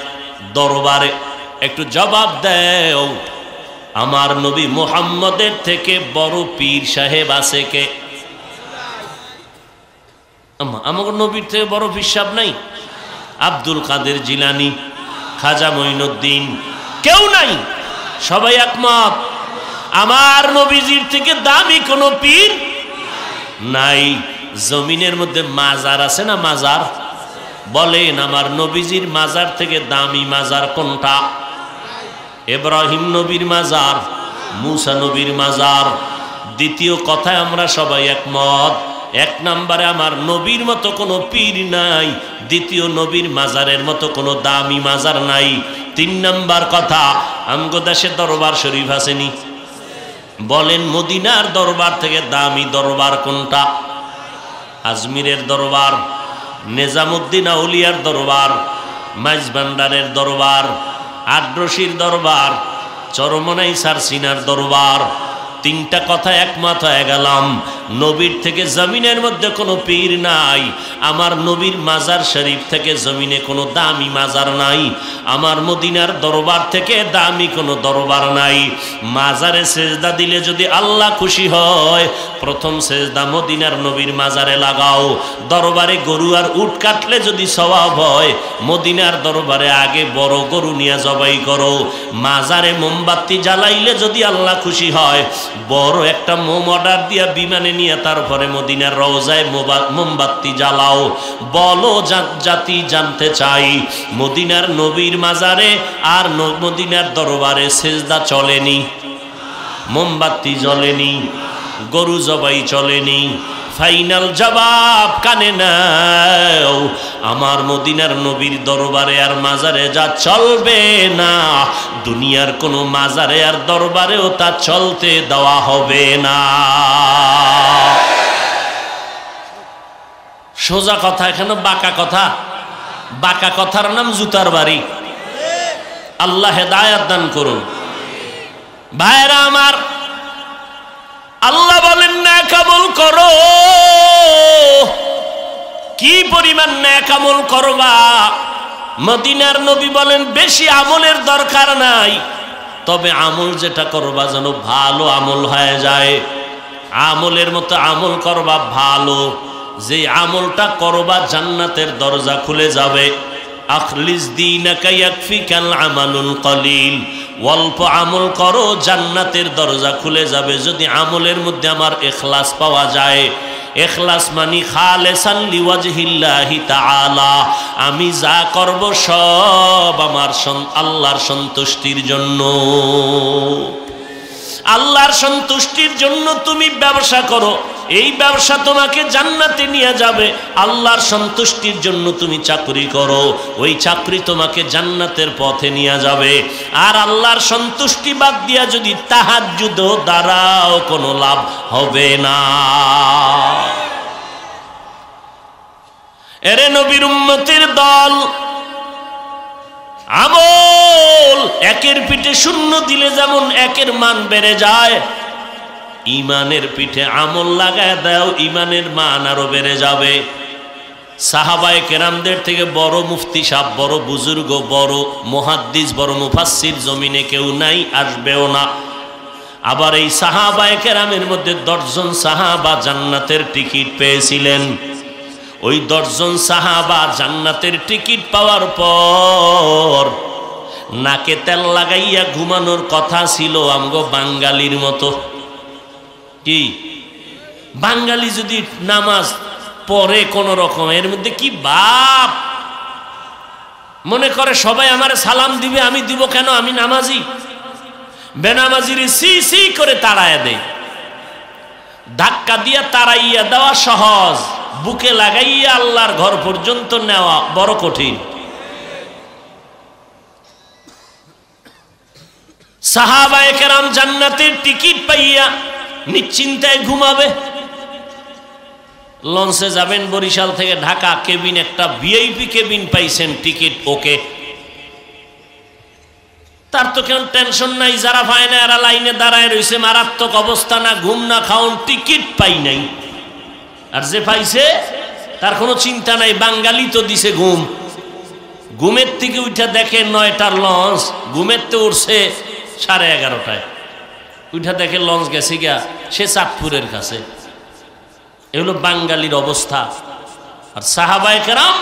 দরবারে, একটু জবাব দাও, আমার নবী মুহাম্মদের থেকে বড় পীর সাহেব আছে কে? আমার নবীর থেকে বড় পীর সাহেব নাই? আব্দুল কাদের জিলানী, খাজা মঈনুদ্দিন, কেউ নাই? সবাই একমত আমার নবীজির থেকে দামি কোনো পীর নাই। জমিনের মধ্যে মাজার আছে না? মাজার বলেন, আমার নবীজির মাজার থেকে দামি মাজার কোনটা? ইব্রাহিম নবীর মাজার, মুসা নবীর মাজার। দ্বিতীয় কথায় আমরা সবাই একমত, এক নম্বরে আমার নবীর মতো কোনো পীর নাই, দ্বিতীয় নবীর মাজারের মতো কোনো দামি মাজার নাই। তিন নম্বর কথা, আমগো দেশে দরবার শরীফ আসেনি? বলেন, মদিনার দরবার থেকে দামি দরবার কোনটা? আজমিরের দরবার, নিজামুদ্দিন আউলিয়ার দরবার, মাইজ ভান্ডারের দরবার, আদ্রশির দরবার, চরমনাই সারসিনার দরবার। তিনটা কথা একমত হয়ে গেলাম, নবীর থেকে জমিনের মধ্যে কোনো পীর নাই। আমার নবীর মাজার শরীফ থেকে জমিনে কোনো দামি মাজার নাই। আমার মদিনার দরবার থেকে দামি কোনো দরবার নাই। মাজারে সেজদা দিলে যদি আল্লাহ খুশি হয়, প্রথম সেজদা মদিনার নবীর মাজারে লাগাও। দরবারে গরু আর উট কাটলে যদি সওয়াব হয়, মদিনার দরবারে আগে বড় গরু নিয়ে জবাই করো। মাজারে মোমবাতি জ্বালাইলে যদি আল্লাহ খুশি হয়, বড় একটা মোম অর্ডার দিয়া বিমানে নিয়ে তারপরে মদিনার রওজায় মোমবাতি জ্বালাও। বলো জাতি জানতে চাই, মদিনার নবীর মাজারে আর মদিনার দরবারে সেজদা চলেনি, মোমবাতি জ্বলেনি, গরু জবাই চলেনি। ফাইনাল জবাব কানে নাও, আমার মদিনার নবীর দরবারে আর মাজারে যা চলবে না, দুনিয়ার কোনো মাজারে আর দরবারেও তা চলতে দেওয়া হবে না। সোজা কথা, এখানে বাঁকা কথা। বাঁকা কথার নাম জুতার বাড়ি। আল্লাহ হেদায়েত দান করুন। ভাইরা আমার, আল্লাহ বলেন নেক আমল করো। কি পরিমাণ নেক আমল করবা? মদিনার নবী বলেন বেশি আমলের দরকার নাই, তবে আমল যেটা করবা যেন ভালো আমল হয়ে যায়। আমলের মতো আমল করবা ভালো, যে আমলটা করবা জান্নাতের দরজা খুলে যাবে। আখলিস দীনাকা ইয়াকফিকাল আমালুল কলিল, অল্প আমল করো জান্নাতের দরজা খুলে যাবে যদি আমলের মধ্যে আমার ইখলাস পাওয়া যায়। ইখলাস মানি খালেসান লিওয়াজহিল্লাহি তাআলা, আমি যা করব সব আমার আল্লাহর সন্তুষ্টির জন্য। আল্লাহর সন্তুষ্টির জন্য তুমি ব্যবসা করো, এই ব্যবসা তোমাকে জান্নাতে নিয়ে যাবে। আল্লাহর সন্তুষ্টির জন্য তুমি চাকরি করো, ওই চাকরি তোমাকে জান্নাতের পথে নিয়ে যাবে। আর আল্লাহর সন্তুষ্টি বাদ দিয়া যদি তাহাজ্জুদ দ্বারাও কোনো লাভ হবে না। এরে নবীর উম্মতের দল, আমল একের পিঠে শূন্য দিলে যেমন একের মান বেড়ে যায়, ইমানের পিঠে আমল লাগায় দাও, ইমানের মান আরো বেড়ে যাবে। সাহাবায়ে কেরামদের থেকে বড় মুফতি সাহেব, বড় বুজুর্গ, বড় মুহাদ্দিস, বড় মুফাসসির জমিনে কেউ নাই, আসবেও না। আবার এই সাহাবায়ে কেরামের মধ্যে 10 জন সাহাবা জান্নাতের টিকিট পেয়েছিলেন। ওই 10 জন সাহাবা জান্নাতের টিকিট পাওয়ার পর নাকে তেল লাগাইয়া ঘুমানোর কথা ছিল আমগো বাঙালির মতো। কি বাঙালি যদি নামাজ পড়ে কোন রকম, এর মধ্যে কি বাপ মনে করে সবাই আমারে সালাম দিবে, আমি দিব কেন, আমি নামাজি। বেনামাজির সি সি করে তাড়াইয়া দেয়। ধাক্কা দিয়া তাড়াইয়া দেওয়া সহজ, বুকে লাগাইয়া আল্লাহর ঘর পর্যন্ত নেওয়া বড় কঠিন। সাহাবায়ে কেরাম জান্নাতের টিকিট পাইয়া নিশ্চিন্তায় ঘুমাবে। লঞ্চে যাবেন বরিশাল থেকে ঢাকা, কেবিন একটা ভিআইপি কেবিন পাইছেন, টিকিট ওকে। তার তো কেন টেনশন নাই, যারা পায় না এরা লাইনে দাঁড়ায় রয়েছে, মারাত্মক অবস্থা, না ঘুম না খাওন, টিকিট পাই নাই। আর যে পাইছে তার কোনো চিন্তা নাই, বাঙালি তো দিছে ঘুম। ঘুমের থেকে উঠা দেখে 9টার লঞ্চ, ঘুমের তো উঠছে 11:30টায়, উঠা দেখে লঞ্চ গেছে গিয়া সে চাঁদপুরের কাছে। এগুলো বাঙালির অবস্থা। আর সাহাবায়ে কেরাম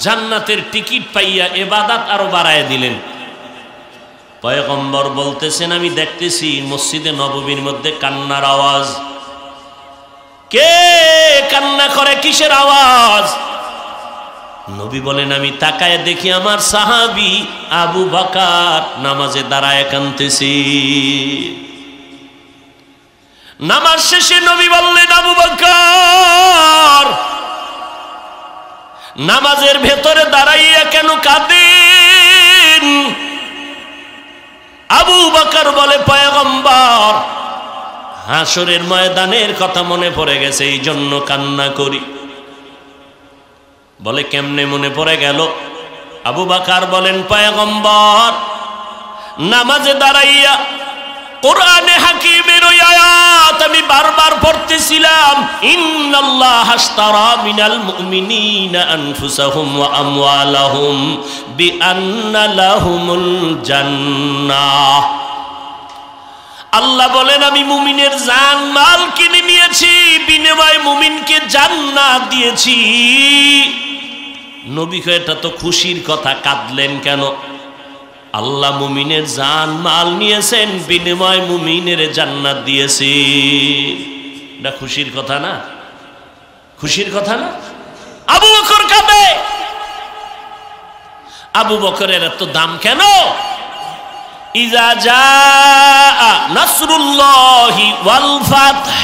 জান্নাতের টিকিট পাইয়া ইবাদত আরো বাড়ায় দিলেন। পয়গম্বর বলতেছেন, আমি দেখতেছি মসজিদে নববীর মধ্যে কান্নার আওয়াজ। কে কান্না করে, কিসের আওয়াজ? নবী বলেন, আমি তাকায় দেখি আমার সাহাবী আবু বকর নামাজে দাঁড়ায় কাঁদতেছি। নামাজ শেষে নবী বললেন, আবু বকর নামাজের ভেতরে দাঁড়াইয়া কেন কাঁদেন? আবু বকর বলে, পয়গম্বর হাসরের ময়দানের কথা মনে পড়ে গেছে, এই জন্য কান্না করি। বলে, কেমনে মনে পড়ে গেল? আবু বকর বলেন, পয়গম্বর নামাজে দাঁড়াইয়া কোরআনে হাকিমের ওই আয়াত আমি বারবার পড়তেছিলাম, ইন্নাল্লাহা আশতারা মিনাল মুমিনিনা আনফুসাহুম ওয়া আমওয়ালাহুম বিআন্না লাহুমুল জান্নাহ। আল্লাহ বলেন, আমি মুমিনের জান মাল কিনে নিয়েছি, বিনিময়ে মুমিনকে জান্নাত দিয়েছি। নবী কয়, এটা তো খুশির কথা, কাঁদলেন কেন? আল্লাহ মুমিনের জান মাল নিয়েছেন, বিনিময় মুমিনের জান্নাত দিয়েছি। এটা খুশির কথা না? খুশির কথা না? আবু বকর কাঁদে। আবু বকরের এত দাম কেন? ইজা জাআ নাসরুল্লাহি ওয়াল ফাতহ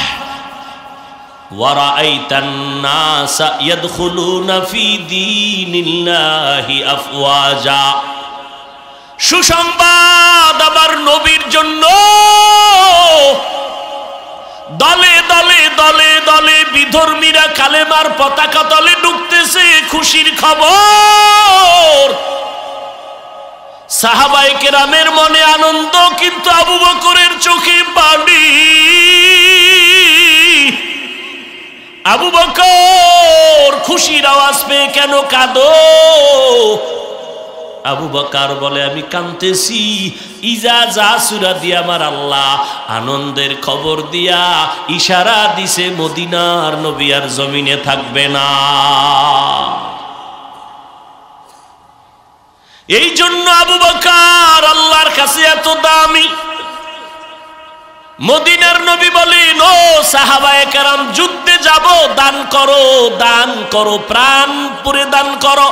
ওয়া রাআইতান নাসা ইয়াদখুলুনা ফি দীনিল্লাহি আফওয়াজা। সুসংবাদ আমার নবীর জন্য, দলে দলে দলে দলে বিধর্মীরা কালেমার পতাকা তলে ঢুকতেছে, খুশির খবর। সাহাবায়ে কেরামের মনে আনন্দ, কিন্তু আবু বকরের চোখে পানি। আবু বকর খুশির আওয়াজ পেয়ে কেন কাঁদো? আবু বকর বলে, আমি কাঁদতেছি ইজা যা সূরা দিয়ে আমার আল্লাহ আনন্দের খবর দিয়া ইশারা দিছে মদিনার নবী আর জমিনে থাকবে না। এই জন্য আবু বকর আল্লাহর কাছে এত দামি। মদিনার নবী বলেন, ও সাহাবায়ে কেরাম, যুদ্ধে যাব, দান করো, দান করো, প্রাণ পুরে দান করো।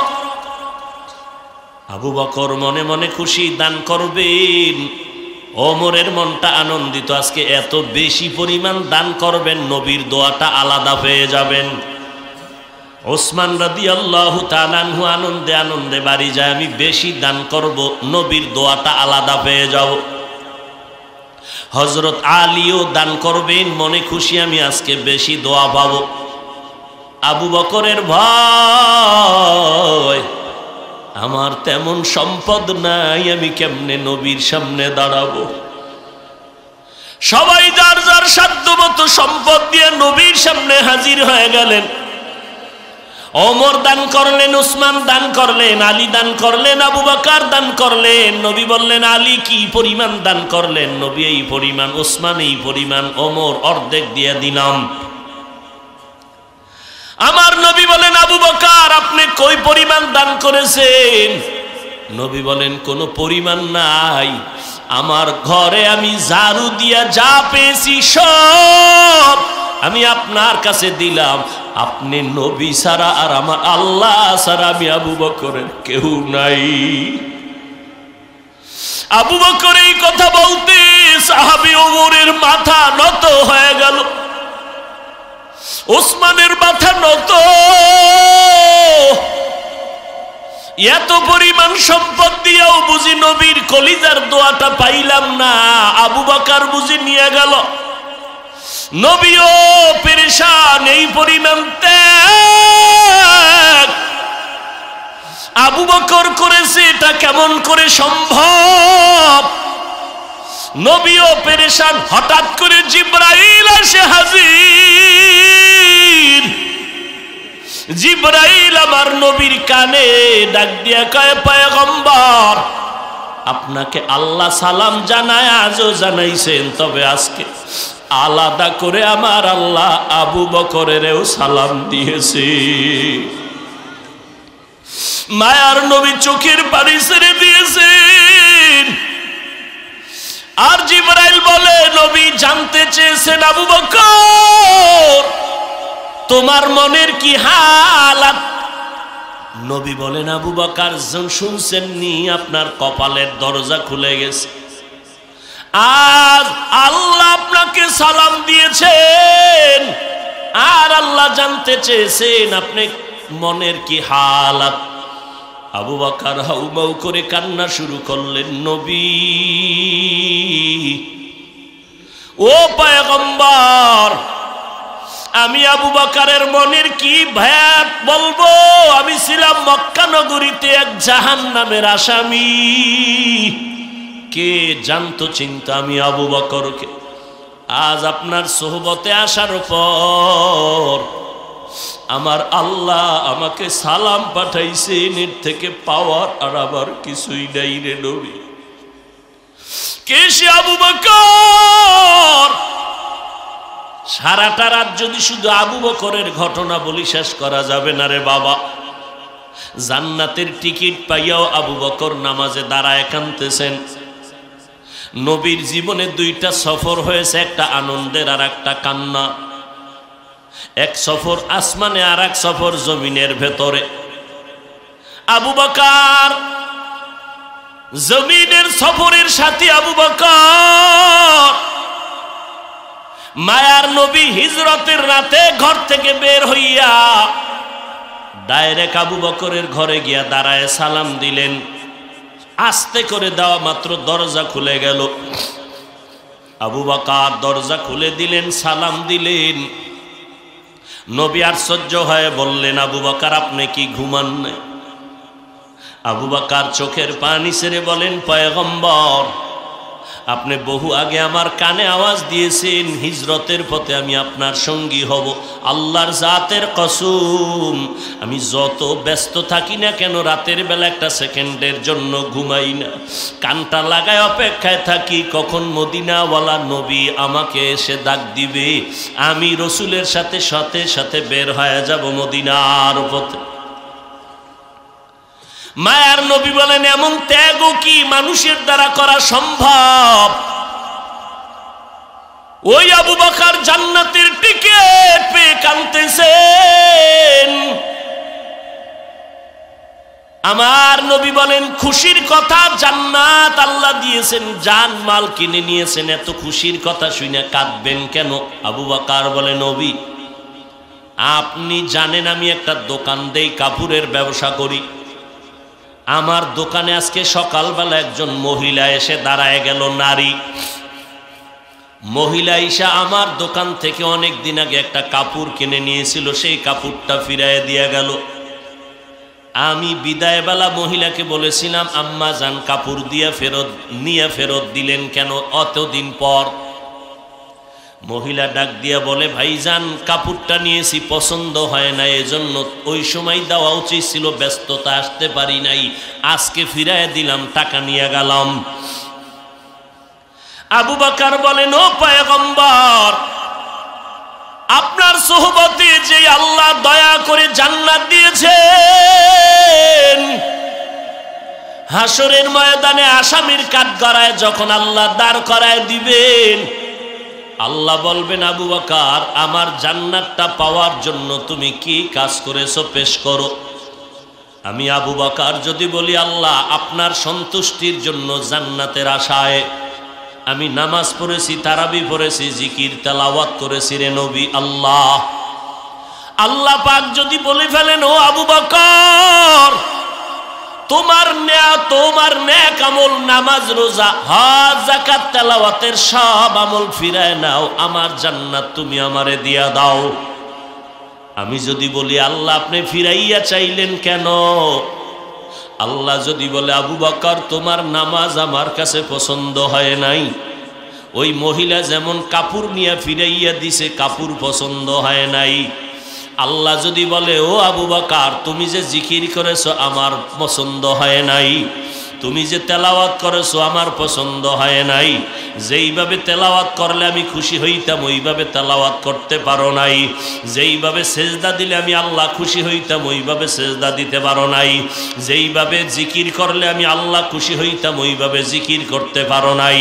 আবু বকর মনে মনে খুশি, দান করবেন। ওমরের মনটা আনন্দিত, আজকে এত বেশি পরিমাণ দান করবেন, নবীর দোয়াটা আলাদা পেয়ে যাবেন। ওসমান রাদিয়াল্লাহু তাআলা আনহু আনন্দে আনন্দে বাড়ি যায়, আমি বেশি দান করব, নবীর দোয়াটা আলাদা পেয়ে যাব। হযরত আলীও দান করবেন, মনে খুশি, আমি আজকে বেশি দোয়া পাবো। আবু বকরের ভয়, আমার তেমন সম্পদ নাই, আমি কেমনে নবীর সামনে দাঁড়াবো? সবাই যার যার সাধ্যমতো সম্পদ দিয়ে নবীর সামনে হাজির হয়ে গেলেন। ওমর দান করলেন, উসমান দান করলেন, আলী দান করলেন, আবু বকর দান করলেন। নবী বললেন, আলী কি পরিমাণ দান করলেন? নবী, এই পরিমাণ। উসমান এই পরিমাণ। ওমর, অর্ধেক দিয়ে দিলাম। আমার নবী বলেন, আবু বকর আপনি কই পরিমাণ দান করেছেন? নবী বলেন, কোনো পরিমাণ নাই, আমার ঘরে আমি ঝাড়ু দিয়া যা পেয়েছি সব আমি আপনার কাছে দিলাম। আপনি নবী ছাড়া আর আমার আল্লাহ ছাড়া আমি আবু বকরের কেউ নাই। আবু বকর এই কথা বলতে সাহাবী ওমরের মাথা নত হয়ে গেল, ওসমানের মাথা নত। এত পরিমাণ সম্পদ দিয়েও বুঝি নবীর কলিজার দোয়াটা পাইলাম না। আবু বকর বুঝি নিয়ে গেল, নবীও পেরেশান, এই পরিমাণ ত্যাগ। আবু বকর করেছে, এটা কেমন করে সম্ভব? নবীও পেরেশান। হঠাৎ করে জিবরাইল এসে হাজির। জিবরাইল আমার নবীর কানে ডাক দিয়া কয়, পয়গম্বর, আপনাকে আল্লাহ সালাম জানায়, আজও জানাইছেন, তবে আজকে আলাদা করে আমার আল্লাহ আবু বকরেরও সালাম দিয়েছে। মায়ার নবী চোখের পানি ছেড়ে দিয়েছেন। আর জিবরাইল বলে, নবী জানতে চেয়েছেন, আবু বকর তোমার মনের কি হালাত? নবী বলেন, আবু বকর শুনছেন নি, আপনার কপালের দরজা খুলে গেছে। আজ আল্লাহ আপনাকে সালাম দিয়েছেন, আর আল্লাহ জানতে চেয়েছেন আপনি মনের কি হালাত। আবু বকর হাউমাউ করে কান্না শুরু করলেন, নবী ও পয়গম্বর, আমি আবু বকরের মনের কি ভয়াত বলবো? আমি ছিলাম মক্কা নগরীতে এক জাহান্নামের আসামি। কে জানতো চিন্তা আমি আবু বকরকে? আজ আপনার সোহবতে আসার পর আমার আল্লাহ আমাকে সালাম পাঠাইছেন, এর থেকে পাওয়ার আর আবার কিছুই নাই রে নবী। কে সে আবু বকর? সারাটা রাত যদি শুধু আবু বকরের ঘটনা বলি শেষ করা যাবে না রে বাবা। জান্নাতের টিকিট পাইয়াও আবু বকর নামাজে দাঁড়ায় কাঁদতেছেন। নবীর জীবনে দুইটা সফর হয়েছে, একটা আনন্দের আর একটা কান্না। এক সফর আসমানে আর এক সফর জমিনের ভেতরে। আবু বকর জমিনের সফরের সাথী আবু বকর। মায়ার নবী হিজরতের রাতে ঘর থেকে বের হইয়া ডাইরেক্ট আবু বকরের ঘরে গিয়া দাঁড়ায় সালাম দিলেন। আস্তে করে দেওয়া মাত্র দরজা খুলে গেল। আবু বকর দরজা খুলে দিলেন, সালাম দিলেন। নবী আশ্চর্য হয়ে বললেন, আবু বকর আপনি কি ঘুমান না? আবু বকর চোখের পানি ছেড়ে বলেন, পয়গম্বর আপনি বহু আগে আমার কানে আওয়াজ দিয়েছেন, হিজরতের পথে আমি আপনার সঙ্গী হব। আল্লাহর জাতের কসম, আমি যত ব্যস্ত থাকি না কেন রাতের বেলা একটা সেকেন্ডের জন্য ঘুমাই না। কানটা লাগায় অপেক্ষায় থাকি কখন মদিনাওয়ালা নবী আমাকে এসে ডাক দিবে, আমি রসুলের সাথে সাথে সাথে বের হয়ে যাব মদিনার পথে। মায়ার নবী বলেন, এমন ত্যাগও কি মানুষের দ্বারা করা সম্ভব? ওই আবু বকর জান্নাতের টিকিট পেয়ে কাঁদতেছেন। আমার নবী বলেন, খুশির কথা, জান্নাত আল্লাহ দিয়েছেন, জান মাল কিনে নিয়েছেন, এত খুশির কথা শুনে কাঁদবেন কেন? আবু বকর বলে, নবী আপনি জানেন আমি একটা দোকান দেই, কাপড়ের ব্যবসা করি। আমার দোকানে আজকে সকালবেলা একজন মহিলা এসে দাঁড়ায় গেল, নারী মহিলা ঈশা আমার দোকান থেকে অনেক দিন আগে একটা কাপড় কিনে নিয়েছিল, সেই কাপড়টা ফিরাইয়া দিয়া গেল। আমি বিদায় বেলা মহিলাকে বলেছিলাম, আম্মা জান কাপড় দিয়ে ফেরত দিলেন কেন অতদিন পর? মহিলা ডাক দিয়া বলে, ভাইজান কাপড়টা নিয়েছি, পছন্দ হয় না, এজন্য ওই সময় দেওয়া উচিত ছিল, ব্যস্ততা আসতে পারি নাই, আজকে ফিরায় দিলাম, টাকা নিয়ে গেলাম। আবু বকর বলেন, ও পয়গম্বর আপনার সোহবতে যে আল্লাহ দয়া করে জান্নাত দিয়েছেন, হাসরের ময়দানে আসামির কাঠগড়ায় যখন আল্লাহ দাঁড় করায় দিবেন, আল্লাহ বলবেন, আবু বকর আমার জান্নাতটা পাওয়ার জন্য তুমি কি কাজ করেছো পেশ করো। আমি আবু বকর যদি বলি, আল্লাহ আপনার সন্তুষ্টির জন্য জান্নাতের আশায় আমি নামাজ পড়েছি, তারাবি পড়েছি, জিকির তেলাওয়াত করেছি রে নবী। আল্লাহ পাক যদি বলে ফেলেন, ও আবু বকর তোমার নেক আমল, নামাজ রোজা হজ যাকাত তেলাওয়াতের সব আমল ফিরায় নাও, আমার জান্নাত তুমি আমারে দিয়া দাও। আমি যদি বলি, আল্লাহ আপনি ফিরাইয়া চাইলেন কেন? আল্লাহ যদি বলে আবু বকর তোমার নামাজ আমার কাছে পছন্দ হয় নাই, ওই মহিলা যেমন কাপড় নিয়ে ফিরাইয়া দিছে কাপড় পছন্দ হয় নাই। আল্লাহ যদি বলে ও আবু বকর তুমি যে জিকির করেছো আমার পছন্দ হয় নাই, তুমি যে তেলাওয়াত করেছো আমার পছন্দ হয় নাই, যেইভাবে তেলাওয়াত করলে আমি খুশি হইতাম ওইভাবে তেলাওয়াত করতে পারো নাই, যেইভাবে সেজদা দিলে আমি আল্লাহ খুশি হইতাম ওইভাবে সেজদা দিতে পারো নাই, যেইভাবে জিকির করলে আমি আল্লাহ খুশি হইতাম ওইভাবে জিকির করতে পারো নাই।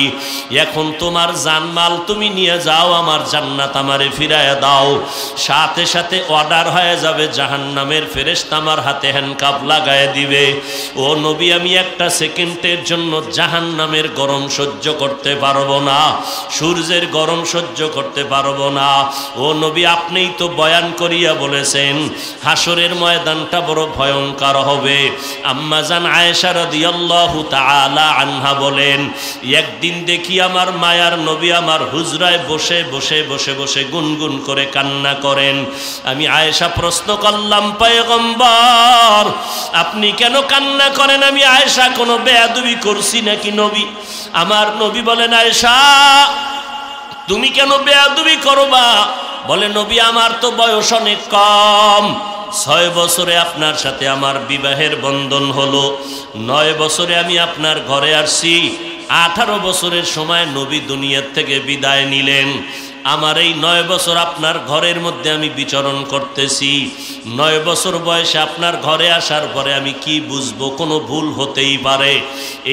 এখন তোমার জানমাল তুমি নিয়ে যাও, আমার জান্নাত আমারে ফিরাইয়া দাও। সাথে সাথে অর্ডার হয়ে যাবে, জাহান্নামের ফেরেশতা আমার হাতে হ্যান্ডকাপ লাগায় দিবে। ও নবী আমি একটা সেকেন্ডের জন্য জাহান্নামের গরম সহ্য করতে পারবো না, সূর্যের গরম সহ্য করতে পারবো না। ও নবী আপনিই তো বয়ান করিয়া বলেছেন হাসরের ময়দানটা বড় ভয়ঙ্কর হবে। আম্মা জান আয়েশা রাদিয়াল্লাহু তাআলা আনহা বলেন একদিন দেখি আমার মায়ার নবী আমার হুজরায় বসে বসে বসে বসে গুনগুন করে কান্না করেন। আমি আয়েশা প্রশ্ন করলাম পয়গম্বর আপনি কেন কান্না করেন? আমি আয়েশা কোনো বেয়াদবি করছি নাকি নবী? আমার নবী বলেন আয়েশা তুমি কেন বেয়াদবি করবা? বলে নবী আমার তো বয়স অনেক কম, 6 বছরে আপনার সাথে আমার বিবাহের বন্ধন হলো, 9 বছরে আমি আপনার ঘরে আসছি, 18 বছরের সময় নবী দুনিয়ার থেকে বিদায় নিলেন। আমার এই 9 বছর আপনার ঘরের মধ্যে আমি বিচরণ করতেছি, 9 বছর বয়সে আপনার ঘরে আসার পরে আমি কি বুঝবো? কোনো ভুল হতেই পারে,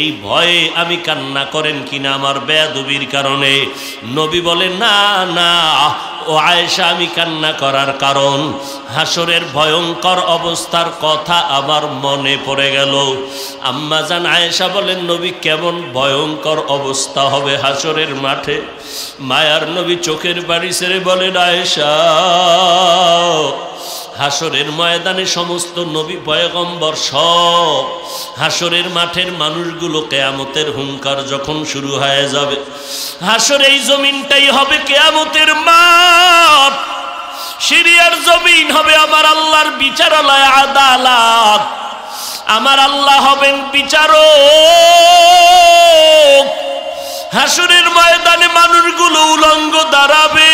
এই ভয়ে আমি কান্না করেন কিনা আমার বেয়াদবির কারণে? নবী বলে না না ও আয়েশা আমি কান্না করার কারণ হাসরের ভয়ঙ্কর অবস্থার কথা আমার মনে পড়ে গেল। আম্মা জান আয়েশা বলেন নবী কেমন ভয়ঙ্কর অবস্থা হবে হাসরের মাঠে? মায়ার নবী চোখের বাড়ি ছেড়ে বলেন আয়েশা হাসরের ময়দানে সমস্ত নবী পয়গম্বর সব হাসরের মাঠের মানুষগুলো কিয়ামতের হুঙ্কার যখন শুরু হয়ে যাবে, হাসর এই জমিনটাই হবে কিয়ামতের মাঠ, সিরিয়ার জমিন হবে আমার আল্লাহর বিচারালয় আদালত, আমার আল্লাহ হবেন বিচারক। হাসরের ময়দানে মানুষগুলো উলঙ্গ দাঁড়াবে,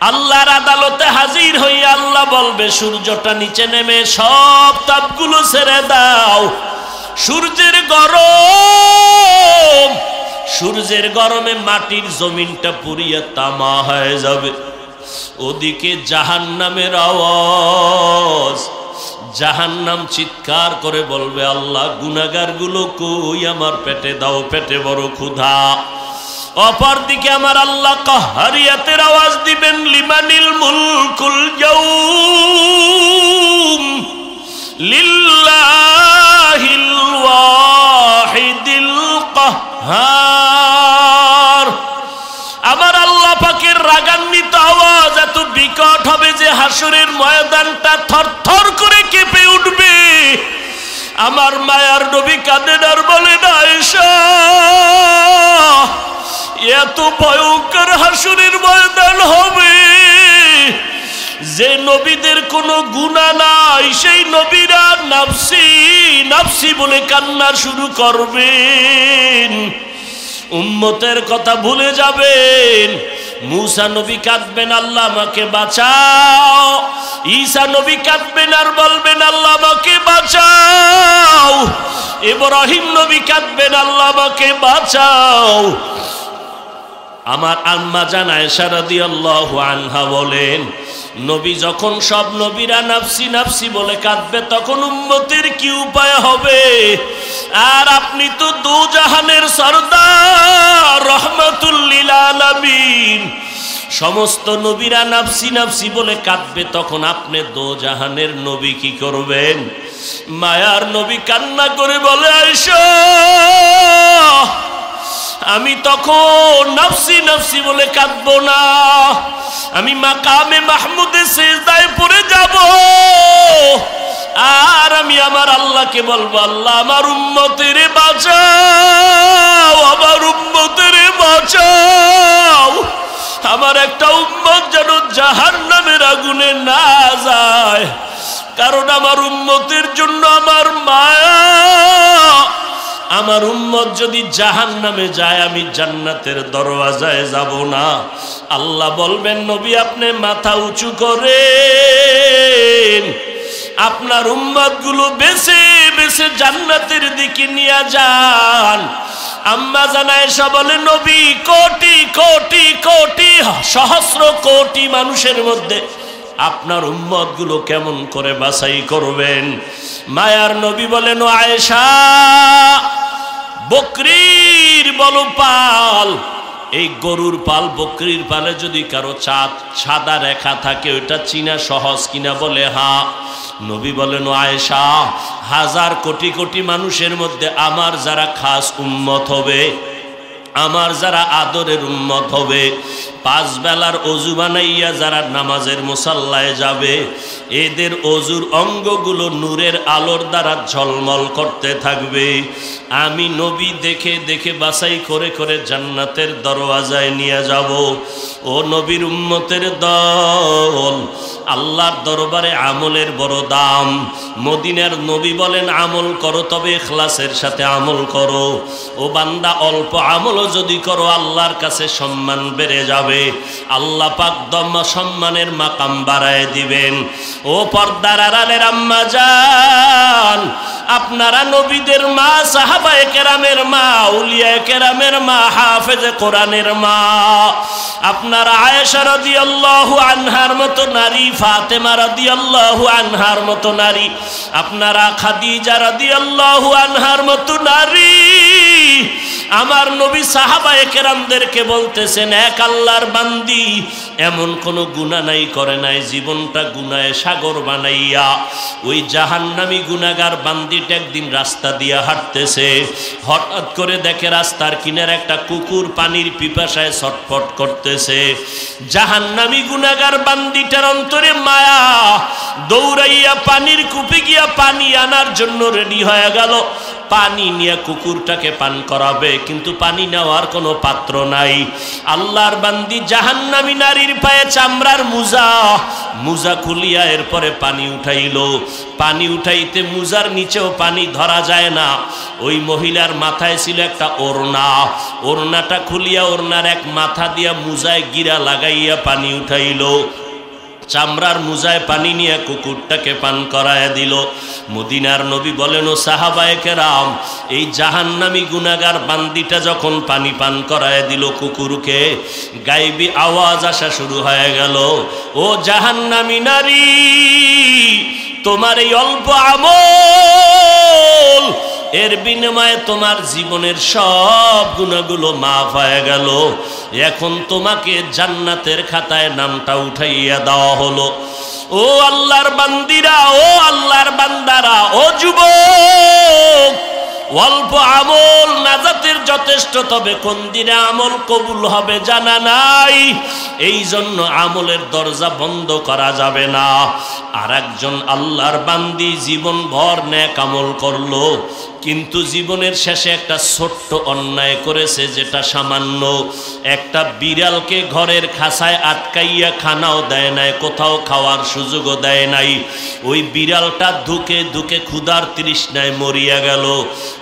আল্লাহর আদালতে হাজির হইয়া আল্লাহ বলবে সূর্যটা নিচে নেমে সব তাপগুলো ছেড়ে দাও। সূর্যের গরম, সূর্যের গরমে মাটির জমিনটা পুড়িয়া তামা হয়ে যাবে। ওদিকে জাহান্নামের আওয়াজ, জাহান্নাম চিৎকার করে বলবে আল্লাহ গুনাহগারগুলো কই? আমার পেটে দাও, পেটে বড় ক্ষুধা। অপরদিকে আমার আল্লাহ কাহারিয়াতের আওয়াজ দিবেন লিমানিল মুলকুল ইয়াউম লিল্লাহিল ওয়াহিদিল কাহ্হার। আমার আল্লাহ পাকের রাগান্বিত আওয়াজ এত বিকট হবে যে হাসরের ময়দানটা থরথর করে কেঁপে উঠবে। আমার মায়ার নবী কাঁদেন আর বলেন আয়েশা এত ভয়ঙ্কর হাসরের ময়দান হবে যে নবীদের কোনো গুনাহ নাই সেই নবীরা নাফসি নাফসি বলে কান্না শুরু করবেন, উম্মতের কথা ভুলে যাবেন। মুসা নবী কাঁদবেন আল্লাহ আমাকে বাঁচাও, ঈসা নবী কাঁদবেন আর বলবেন আল্লাহ আমাকে বাঁচাও, ইব্রাহিম নবী কাঁদবেন আল্লাহ আমাকে বাঁচাও। আমার আম্মা জান আয়েশা রাদিয়াল্লাহু আনহা বলেন নবী যখন সব নবীরা নাফসি নাফসি বলে কাঁদবে তখন উম্মতের কি উপায় হবে? আর আপনি তো দুজাহানের সরদার রহমাতুল লিল আলামিন, সমস্ত নবীরা নাফসি নাফসি বলে কাঁদবে তখন আপনি দুজাহানের নবী কি করবেন? মায়ার নবী কান্না করে বলে আয়েশা আমি তখন নাফসি নাফসি বলে কাঁদবো না, আমি মাকামে মাহমুদে সিজদায় পড়ে যাব আর আমি আমার আল্লাহকে বলবো আল্লাহ আমার উম্মতের বাঁচাও, আমার উম্মতের বাঁচাও, আমার একটা উম্মত যেন জাহান্নামের আগুনে না যায়। কারণ আমার উম্মতের জন্য আমার মায়া। আমার উম্মত যদি জাহান্নামে যায় আমি জান্নাতের দরওয়াজায় যাব না। আল্লাহ বলবেন নবী আপনি মাথা উঁচু করেন, আপনার উম্মতগুলো বেছে বেছে জান্নাতের দিকে নিয়ে যান। আম্মা জান আয়েশা বলে নবী কোটি কোটি কোটি সহস্র কোটি মানুষের মধ্যে আপনার উম্মতগুলো কেমন করে বাছাই করবেন? মায়ার নবী বলেন ও আয়েশা, বকরির বলো পাল, এই গরুর পাল বকরির পালে যদি কারো সাদা রেখা থাকে ওইটা চিনা সহজ কিনা? বলে হ্যাঁ। নবী বলেন ও আয়েশা, হাজার কোটি কোটি মানুষের মধ্যে আমার যারা খাস উম্মত হবে, আমার যারা আদরের উম্মত হবে, 5 বেলার অজু বানাইয়া যারা নামাজের মুসাল্লায় যাবে, এদের অজুর অঙ্গগুলো নূরের আলোর দ্বারা ঝলমল করতে থাকবে। আমি নবী দেখে দেখে বাছাই করে করে জান্নাতের দরওয়াজায় নিয়ে যাব। ও নবীর উম্মতের দল, আল্লাহর দরবারে আমলের বড় দাম। মদিনার নবী বলেন আমল করো, তবে ইখলাসের সাথে আমল করো। ও বান্দা অল্প আমলও যদি করো আল্লাহর কাছে সম্মান বেড়ে যাবে, আল্লাহ পাক সম্মানের মাকাম বাড়ায় দিবেন। ও পর্দার আড়ালের আম্মা জান, আপনারা নবীদের মা, সাহাবায়ে কেরামের মা, আউলিয়ায়ে কেরামের মা, হাফেজে কোরআনের মা, আপনারা আয়েশা রাদিয়াল্লাহু আনহার মতো নারী, ফাতেমা রাদিয়াল্লাহু আনহার মতো নারী, আপনারা খাদিজা রাদিয়াল্লাহু আনহার মতো নারী। আমার নবী সাহাবায়ে কেরামদেরকে বলতেছেন এক আল্লাহর বান্দি এমন কোনো গুনাহ নাই করে নাই জীবনটা গুনাহে সাগর বানাইয়া। ওই জাহান্নামী গুনাহগার বান্দিটা একদিন রাস্তা দিয়া হাঁটতেছে, হঠাৎ করে দেখে রাস্তার কিনারে একটা কুকুর পানির পিপাসায় ছটফট করতেছে। জাহান্নামী গুনাহগার বান্দিটার অন্তরে মায়া, দৌড়াইয়া পানির কূপে গিয়া পানি আনার জন্য রেডি হয়ে গেল। পানি নিয়ে কুকুরটাকে পান করাবে, কিন্তু পানি নেওয়ার কোনো পাত্র নাই। আল্লাহর বান্দি জাহান্নামী নারীর পায়ে চামড়ার মুজা খুলিয়া এরপরে পানি উঠাইল। পানি উঠাইতে মুজার নিচেও পানি ধরা যায় না। ওই মহিলার মাথায় ছিল একটা ওড়না, ওড়নাটা খুলিয়া ওড়নার এক মাথা দিয়া মুজায় গিরা লাগাইয়া পানি উঠাইল। চামড়ার মুজায় পানি নিয়ে কুকুরটাকে পান করায় দিল। মদিনার নবী বলেন ও সাহাবায়ে কেরাম, এই জাহান্নামী গুনাহগার বান্দিটা যখন পানি পান করায় দিল কুকুরকে, গায়েবী আওয়াজ আসা শুরু হয়ে গেল, ও জাহান্নামী নারী, তোমার এই অল্প আমল এর বিনিময়ে তোমার জীবনের সব গুনাহগুলো মাফ হয়ে গেল। এখন তোমাকে জান্নাতের খাতায় নামটা উঠাইয়া দেওয়া হলো। ও আল্লাহর বান্দিরা, ও আল্লাহর বান্দারা, ও যুবক, অল্প আমল নাজাতের যথেষ্ট, তবে কোন দিনে আমল কবুল হবে জানা নাই। এই জন্য আমলের দরজা বন্ধ করা যাবে না। আর একজন আল্লাহর বান্দি জীবন ভর নেক আমল করলো, কিন্তু জীবনের শেষে একটা ছোট্ট অন্যায় করেছে, যেটা সামান্য। একটা বিড়ালকে ঘরের খাঁচায় আটকাইয়া খানাও দেয় নাই, কোথাও খাওয়ার সুযোগও দেয় নাই। ওই বিড়ালটা ধুকে ধুকে ক্ষুধার তৃষ্ণায় মরিয়া গেল।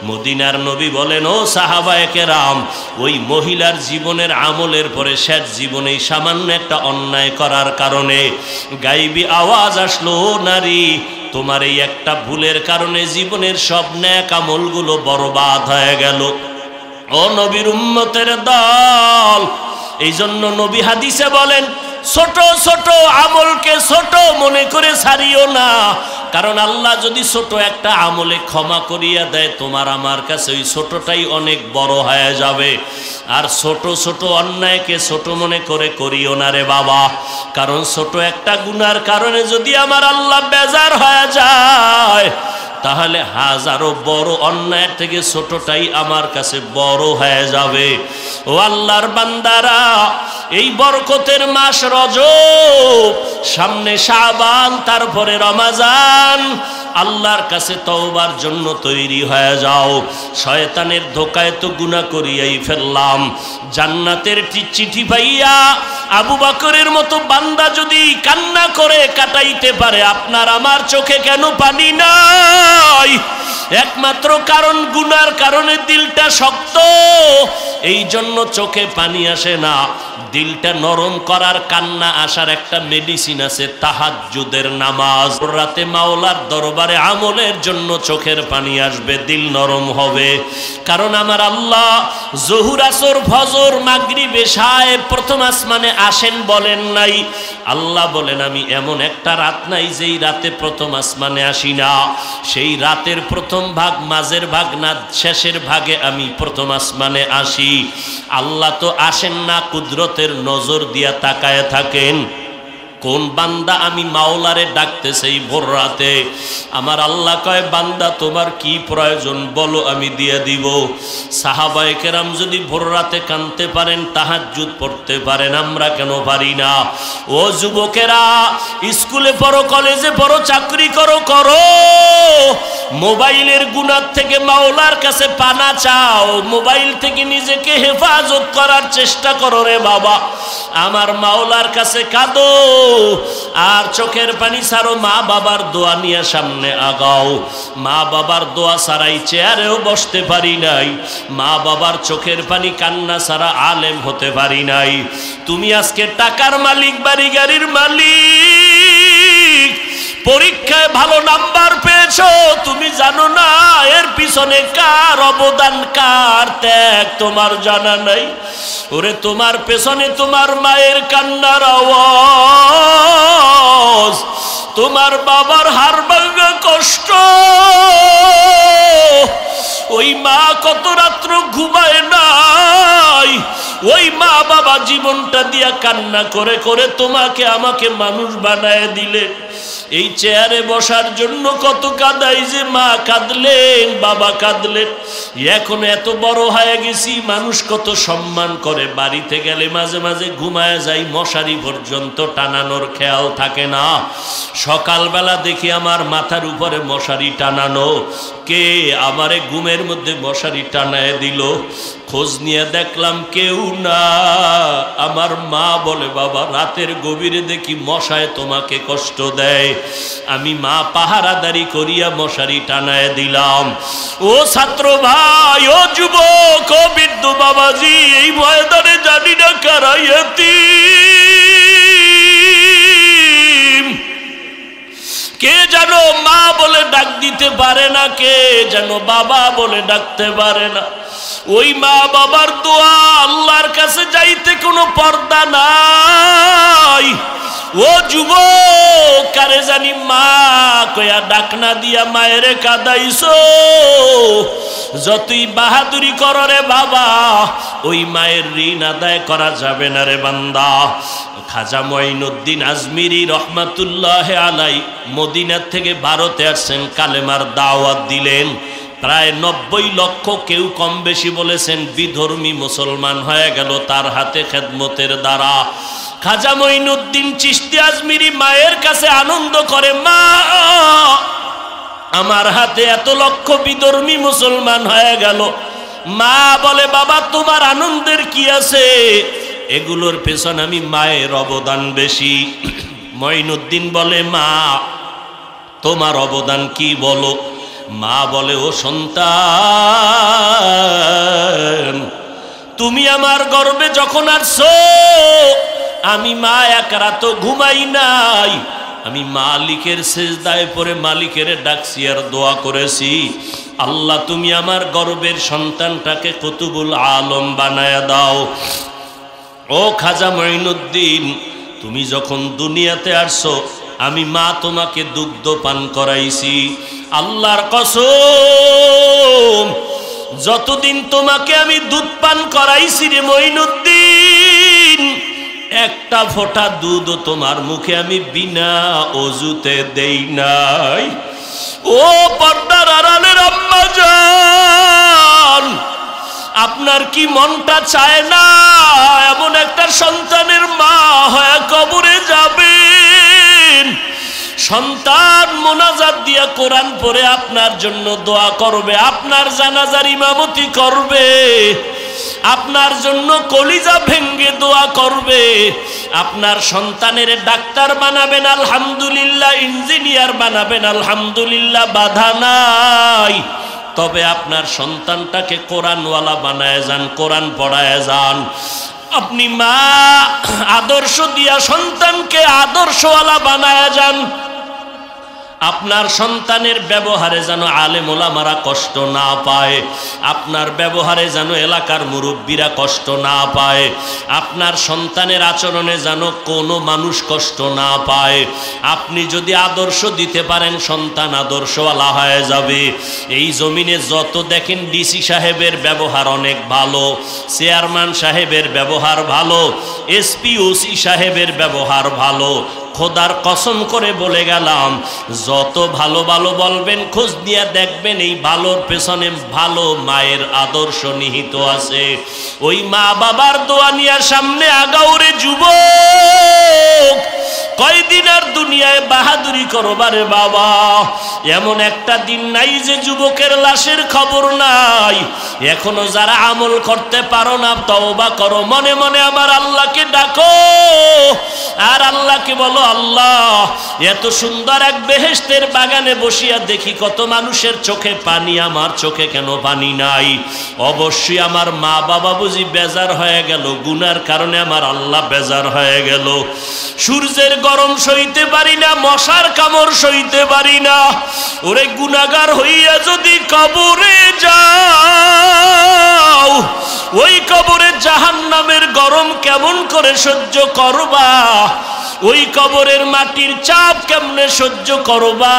মদিনার নবী বলেন ও সাহাবায়ে কেরাম, ওই মহিলার জীবনের আমলের পরে শেষ জীবনে সামান্য একটা অন্যায় করার কারণে গায়েবী আওয়াজ আসলো, ও নারী, তোমার এই একটা ভুলের কারণে জীবনের সব নেক আমলগুলো বরবাদ হয়ে গেল। ও নবীর উম্মতের দল, এই জন্য নবী হাদিসে বলেন ছোট ছোট আমলকে ছোট মনে করে ছাড়িও না, কারণ আল্লাহ যদি ছোট একটা আমলে ক্ষমা করিয়া দেয়, তোমার আমার কাছে ওই ছোটটাই অনেক বড় হয়ে যাবে। আর ছোট ছোট অন্যায়কে ছোট মনে করে করিও না রে বাবা, কারণ ছোট একটা গুনার কারণে যদি আমার আল্লাহ বেজার হয়ে যায়, তাহলে হাজারো বড় অন্যায়ের থেকে ছোটটাই আমার কাছে বড় হয়ে যাবে। ও আল্লাহর বান্দারা, এই বরকতের মাস রজব, সামনে শাবান, তারপরে রমজান। আল্লাহর কাছে তওবার জন্য তৈরি হয়ে যাও। শয়তানের ধোকায় তো গুনাহ করিয়াই ফেললাম, জান্নাতের চিঠি পাইয়া আবু বকরের মতো বান্দা যদি কান্না করে কাটাইতে পারে, আপনার আমার চোখে কেন পানি নাই? একমাত্র কারণ গুনার কারণে দিলটা শক্ত, এই জন্য চোখে পানি আসে না। দিলটা নরম করার, কান্না আসার একটা মেডিসিন আছে, তাহাজ্জুদের নামাজ। রাতে মাওলার দরবারে আমলের জন্য চোখের পানি আসবে, দিল নরম হবে। কারণ আমার আল্লাহ জোহর আসর ফজর মাগরিব এশায় প্রথম আসমানে আসেন বলেন নাই। আল্লাহ বলেন আমি এমন একটা রাত নাই যেই রাতে প্রথম আসমানে আসি না। সেই রাতের প্রথম ভাগ, মাঝের ভাগ না শেষের ভাগে আমি প্রথম আসমানে আসি। আল্লাহ তো আসেন না, কুদরতের নজর দিয়া তাকায় থাকেন। কোন বান্দা আমি মাওলারে ডাকতেছে এই ভোর রাতে, আমার আল্লাহ কয় বান্দা তোমার কি প্রয়োজন বলো আমি দিয়ে দিব। সাহাবায়ে কেরাম যদি ভোর রাতে কাঁদতে পারেন, তাহাজ্জুদ পড়তে পারেন, আমরা কেন পারি না? ও যুবকেরা, স্কুলে পড়ো, কলেজে পড়ো, চাকরি করো, মোবাইলের গুনাহ থেকে মাওলার কাছে পানা চাও, মোবাইল থেকে নিজেকে হেফাজত করার চেষ্টা করো রে বাবা। আমার মাওলার কাছে কাঁদো আর চোখের পানি ছাড়ো, মা বাবার দোয়া নিয়ে সামনে আগাও। মা বাবার দোয়া ছাড়াই চেয়ারেও বসতে পারি নাই, মা বাবার চোখের পানি কান্না ছাড়া আলেম হতে পারি নাই। তুমি আজকে টাকার মালিক, বাড়ি গাড়ির মালিক, পরীক্ষায় ভালো নাম্বার পেয়েছো, তুমি জানো না এর পিছনে কার অবদান, কার ত্যাগ তোমার জানা নাই। ওরে তোমার পেছনে তোমার মায়ের কান্নার আওয়াজ, তোমার বাবার হাড় ভাঙা কষ্ট, ওই মা কত রাত্র ঘুমায় নাই, ওই মা বাবা জীবনটা দিয়া কান্না করে করে তোমাকে আমাকে মানুষ বানায় দিলে। এই চেয়ারে বসার জন্য কত কাঁদাই যে, মা কাঁদলেন, বাবা কাঁদলেন। এখন এত বড় হয়ে গেছি, মানুষ কত সম্মান করে, বাড়িতে গেলে মাঝে মাঝে ঘুমায় যাই, মশারি পর্যন্ত টানানোর খেয়াল থাকে না। সকালবেলা দেখি আমার মাথার উপরে মশারি টানানো, কে আমারে ঘুমের মধ্যে মশারি টানায় দিল? খোঁজ নিয়ে দেখলাম কেউ না। আমার মা বলে বাবা রাতের গভীরে দেখি মশায় তোমাকে কষ্ট দেয়, আমি মা পাহারাদারি করিয়া মশারি টানায় দিলাম। ও ছাত্র ভাই, ও যুবক, ও বৃদ্ধ বাবাজি, এই ময়দানে জানি না কারা ইয়তীম, কে যেন মা বলে ডাক দিতে পারে না, কে যেন বাবা বলে ডাকতে পারে না। ওই মা বাবার দোয়া আল্লাহর কাছে যাইতে কোনো পর্দা নাই। ও যুবক, কারে জানি মা কয়া ডাকনা দিয়া মায়েরে কাদাইছো, যতই বাহাদুরি করো রে বাবা, ওই মায়ের ঋণ আদায় করা যাবে না রে বান্দা। খাজা মঈনুদ্দিন আজমিরি রহমাতুল্লাহ আলাই মদিনার থেকে ভারতে আসছেন, কালেমার দাওয়াত দিলেন। প্রায় 90 লক্ষ, কেউ কম বেশি বলেছেন, বিধর্মী মুসলমান হয়ে গেল তার হাতে খেদমতের দ্বারা। খাজা মঈনুদ্দিন চিশতি আজমিরি মায়ের কাছে আনন্দ করে, মা আমার হাতে এত লক্ষ বিধর্মী মুসলমান হয়ে গেল। মা বলে বাবা তোমার আনন্দের কি আছে, এগুলোর পেছন আমি মায়ের অবদান বেশি। মঈনুদ্দিন বলে মা তোমার অবদান কি বলো? মা বলে ও সন্তান, তুমি আমার গর্ভে যখন আসছো, আমি মা এক রাত ঘুমাই নাই, আমি মালিকের সেজদায় পড়ে মালিকের ডাকছি আর দোয়া করেছি, আল্লাহ তুমি আমার গর্ভের সন্তানটাকে কুতুবুল আলম বানায়া দাও। ও খাজা মঈনুদ্দিন, তুমি যখন দুনিয়াতে আসছো, আমি মা তোমাকে দুগ্ধ পান করাইছি। আল্লাহর কসম, যতদিন তোমাকে আমি দুধ পান করাইছি রে মঈনুদ্দিন, একটা ফোঁটা দুধ তোমার মুখে আমি বিনা অজুতে দেই নাই। ও পর্দার আড়ালের আম্মা জান, আপনার কি মনটা চায় না এমন একটা সন্তানের মা হয়ে কবরে যাবেন? সন্তান মোনাজাত দিয়া কোরআন পড়ে আপনার জন্য দোয়া করবে, আপনার জানাজার ইমামতি করবে, আপনার জন্য কলিজা ভেঙ্গে দোয়া করবে। আপনার সন্তানের ডাক্তার বানাবেন আলহামদুলিল্লাহ, ইঞ্জিনিয়ার বানাবেন আলহামদুলিল্লাহ, বাধা নাই। তবে আপনার সন্তানটাকে কোরআনওয়ালা বানায় যান, কোরআন পড়ায় যান। আপনি মা আদর্শ দিয়া সন্তানকে আদর্শওয়ালা বানায় যান। আপনার সন্তানের ব্যবহারে যেন আলেম ওলামারা কষ্ট না পায়, আপনার ব্যবহারে যেন এলাকার মুরব্বীরা কষ্ট না পায়, আপনার সন্তানের আচরণে যেন কোনো মানুষ কষ্ট না পায়। আপনি যদি আদর্শ দিতে পারেন, সন্তান আদর্শওয়ালা হয়ে যাবে। এই জমিনে যত দেখেন ডিসি সাহেবের ব্যবহার অনেক ভালো, চেয়ারম্যান সাহেবের ব্যবহার ভালো, এসপি ওসি সাহেবের ব্যবহার ভালো। খোদার কসম করে বলে গেলাম, যত ভালো ভালো বলবেন, খোঁজ দিয়ে দেখবেন এই ভালোর পেছনে ভালো মায়ের আদর্শ নিহিত আছে। ওই মা বাবার দোয়া নিয়ে সামনে আগাউরে যুবক, কয়দিন আর দুনিয়ায় বাহাদুরি করবারে বাবা। এমন একটা দিন নাই যে যুবকের লাশের খবর নাই। এখনো যারা আমল করতে পারো না, তওবা করো, মনে মনে আমার আল্লাহকে ডাকো আর আল্লাহকে বলো, আল্লাহ এত সুন্দর এক বেহেশতের বাগানে বসিয়া দেখি কত মানুষের চোখে পানি, আমার চোখে কেন পানি নাই? অবশ্যই আমার মা বাবা বুঝি বেজার হয়ে গেল, গুনার কারণে আমার আল্লাহ বেজার হয়ে গেল। সূর্যের গরম সইতে পারি না, মশার কামড় সইতে পারি না। ওরে গুনাহগার হইয়া যদি কবরে যাও, ওই কবরে জাহান্নামের গরম কেমন করে সহ্য করবা? ওই কবরের মাটির চাপ কেমনে সহ্য করবা?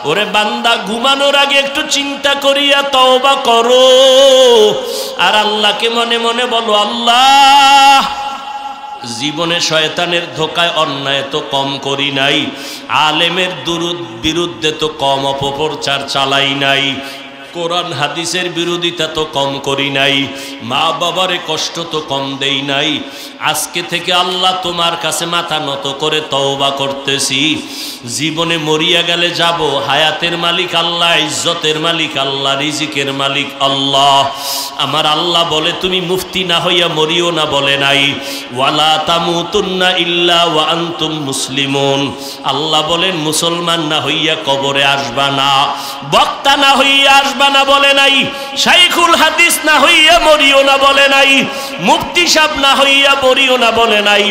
ওরে বান্দা, ঘুমানোর আগে একটু চিন্তা করিয়া তওবা করো আর আল্লাহকে মনে মনে বলো, আল্লাহ জীবনে শয়তানের ধোকায় অন্যায় তো কম করি নাই, আলেমের বিরুদ্ধে তো কম অপপ্রচার চালাই নাই, কোরআন হাদিসের বিরোধিতা তো কম করি নাই, মা বাবারে কষ্ট তো কম দেই নাই। আজকে থেকে আল্লাহ তোমার কাছে মাথা নত করে তওবা করতেছি। জীবনে মরিয়া গেলে যাব, হায়াতের মালিক আল্লাহ, ইজ্জতের মালিক আল্লাহ, রিজিকের মালিক আল্লাহ। আমার আল্লাহ বলে তুমি মুফতি না হইয়া মরিও না, বলে নাই ওয়ালা তামুতুন্না ইল্লা ওয়া আনতুম মুসলিমুন। আল্লাহ বলেন মুসলমান না হইয়া কবরে আসবা না, বক্তা না হইয়া আসবা না বলে নাই, শাইখুল হাদিস না হইয়া মরিও না বলে নাই, মুফতি সাহেব না হইয়া মরিও না বলে নাই,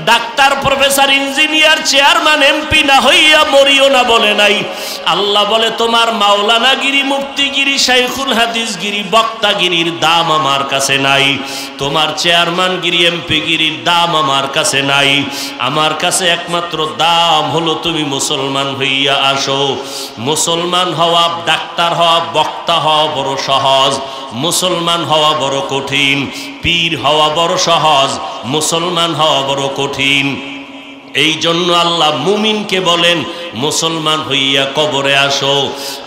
doctor professor engineer chairman MP না হইয়া মরিও না বলে নাই। আল্লাহ বলে তোমার মাওলানাগিরি, মুফতিগিরি, শাইখুল হাদিসগিরি, বক্তাগিরির দাম আমার কাছে নাই, তোমার চেয়ারম্যানগিরি, এমপিগিরির দাম আমার কাছে নাই। আমার কাছে একমাত্র দাম হলো তুমি মুসলমান হইয়া আসো। মুসলমান হওয়া, ডাক্তার হওয়া, বক্তা হওয়া বড় সহজ, মুসলমান হওয়া বড় কঠিন। পীর হওয়া বড় সহজ, মুসলমান হওয়া বড় কঠিন। এই জন্য আল্লাহ মুমিনকে বলেন মুসলমান হইয়া কবরে আসো।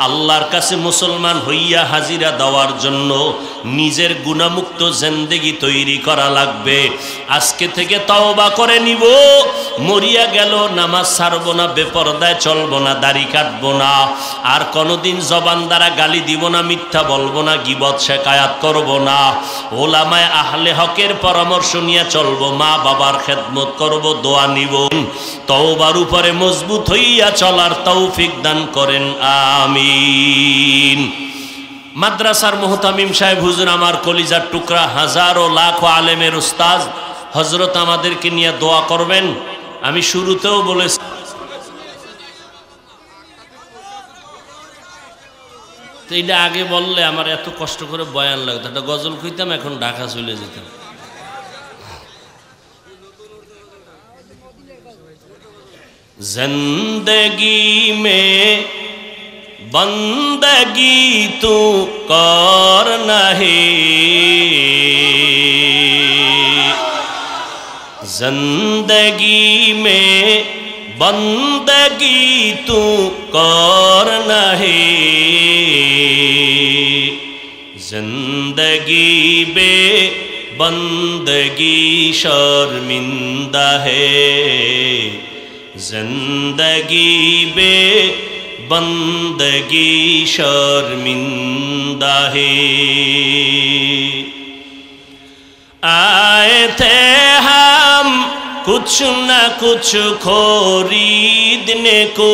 আল্লাহর কাছে মুসলমান হইয়া হাজিরা দেওয়ার জন্য নিজের গুনাহমুক্ত জিন্দেগি তৈরি করা লাগবে। আজকে থেকে তওবা করে নিব, মরিয়া গেল নামাজ ছাড়বো না, বেপরদায় চলবো না, দাড়ি কাটবো না, আর কোনোদিন জবান দ্বারা গালি দিব না, মিথ্যা বলবো না, গীবত শেকায়াত করবো না, ওলামায়ে আহলে হকের পরামর্শ নিয়ে চলবো, মা বাবার খেদমত করব, দোয়া নিব। তওবার উপরে মজবুত হইয়া চলার তৌফিক দান করেন, আমিন। মাদ্রাসার মুহতামিম সাহেব হুজুর, আমার কলিজার টুকরা, হাজারো লাখো আলেমের উস্তাদ হযরত আমাদেরকে নিয়ে দোয়া করবেন। আমি শুরুতেও বলেছি, এইটা আগে বললে আমার এত কষ্ট করে বয়ান লাগতো, একটা গজল কইতাম, এখন ঢাকা চলে যেতাম। जिंदगी में बंदगी तू कर नहीं, जिंदगी में बंदगी तू कर नहीं, जिंदगी बे बंदगी शर्मिंदा है, زندگی بے بندگی شرمندہ ہے آئے تھے ہم کچھ نہ کچھ خریدنے کو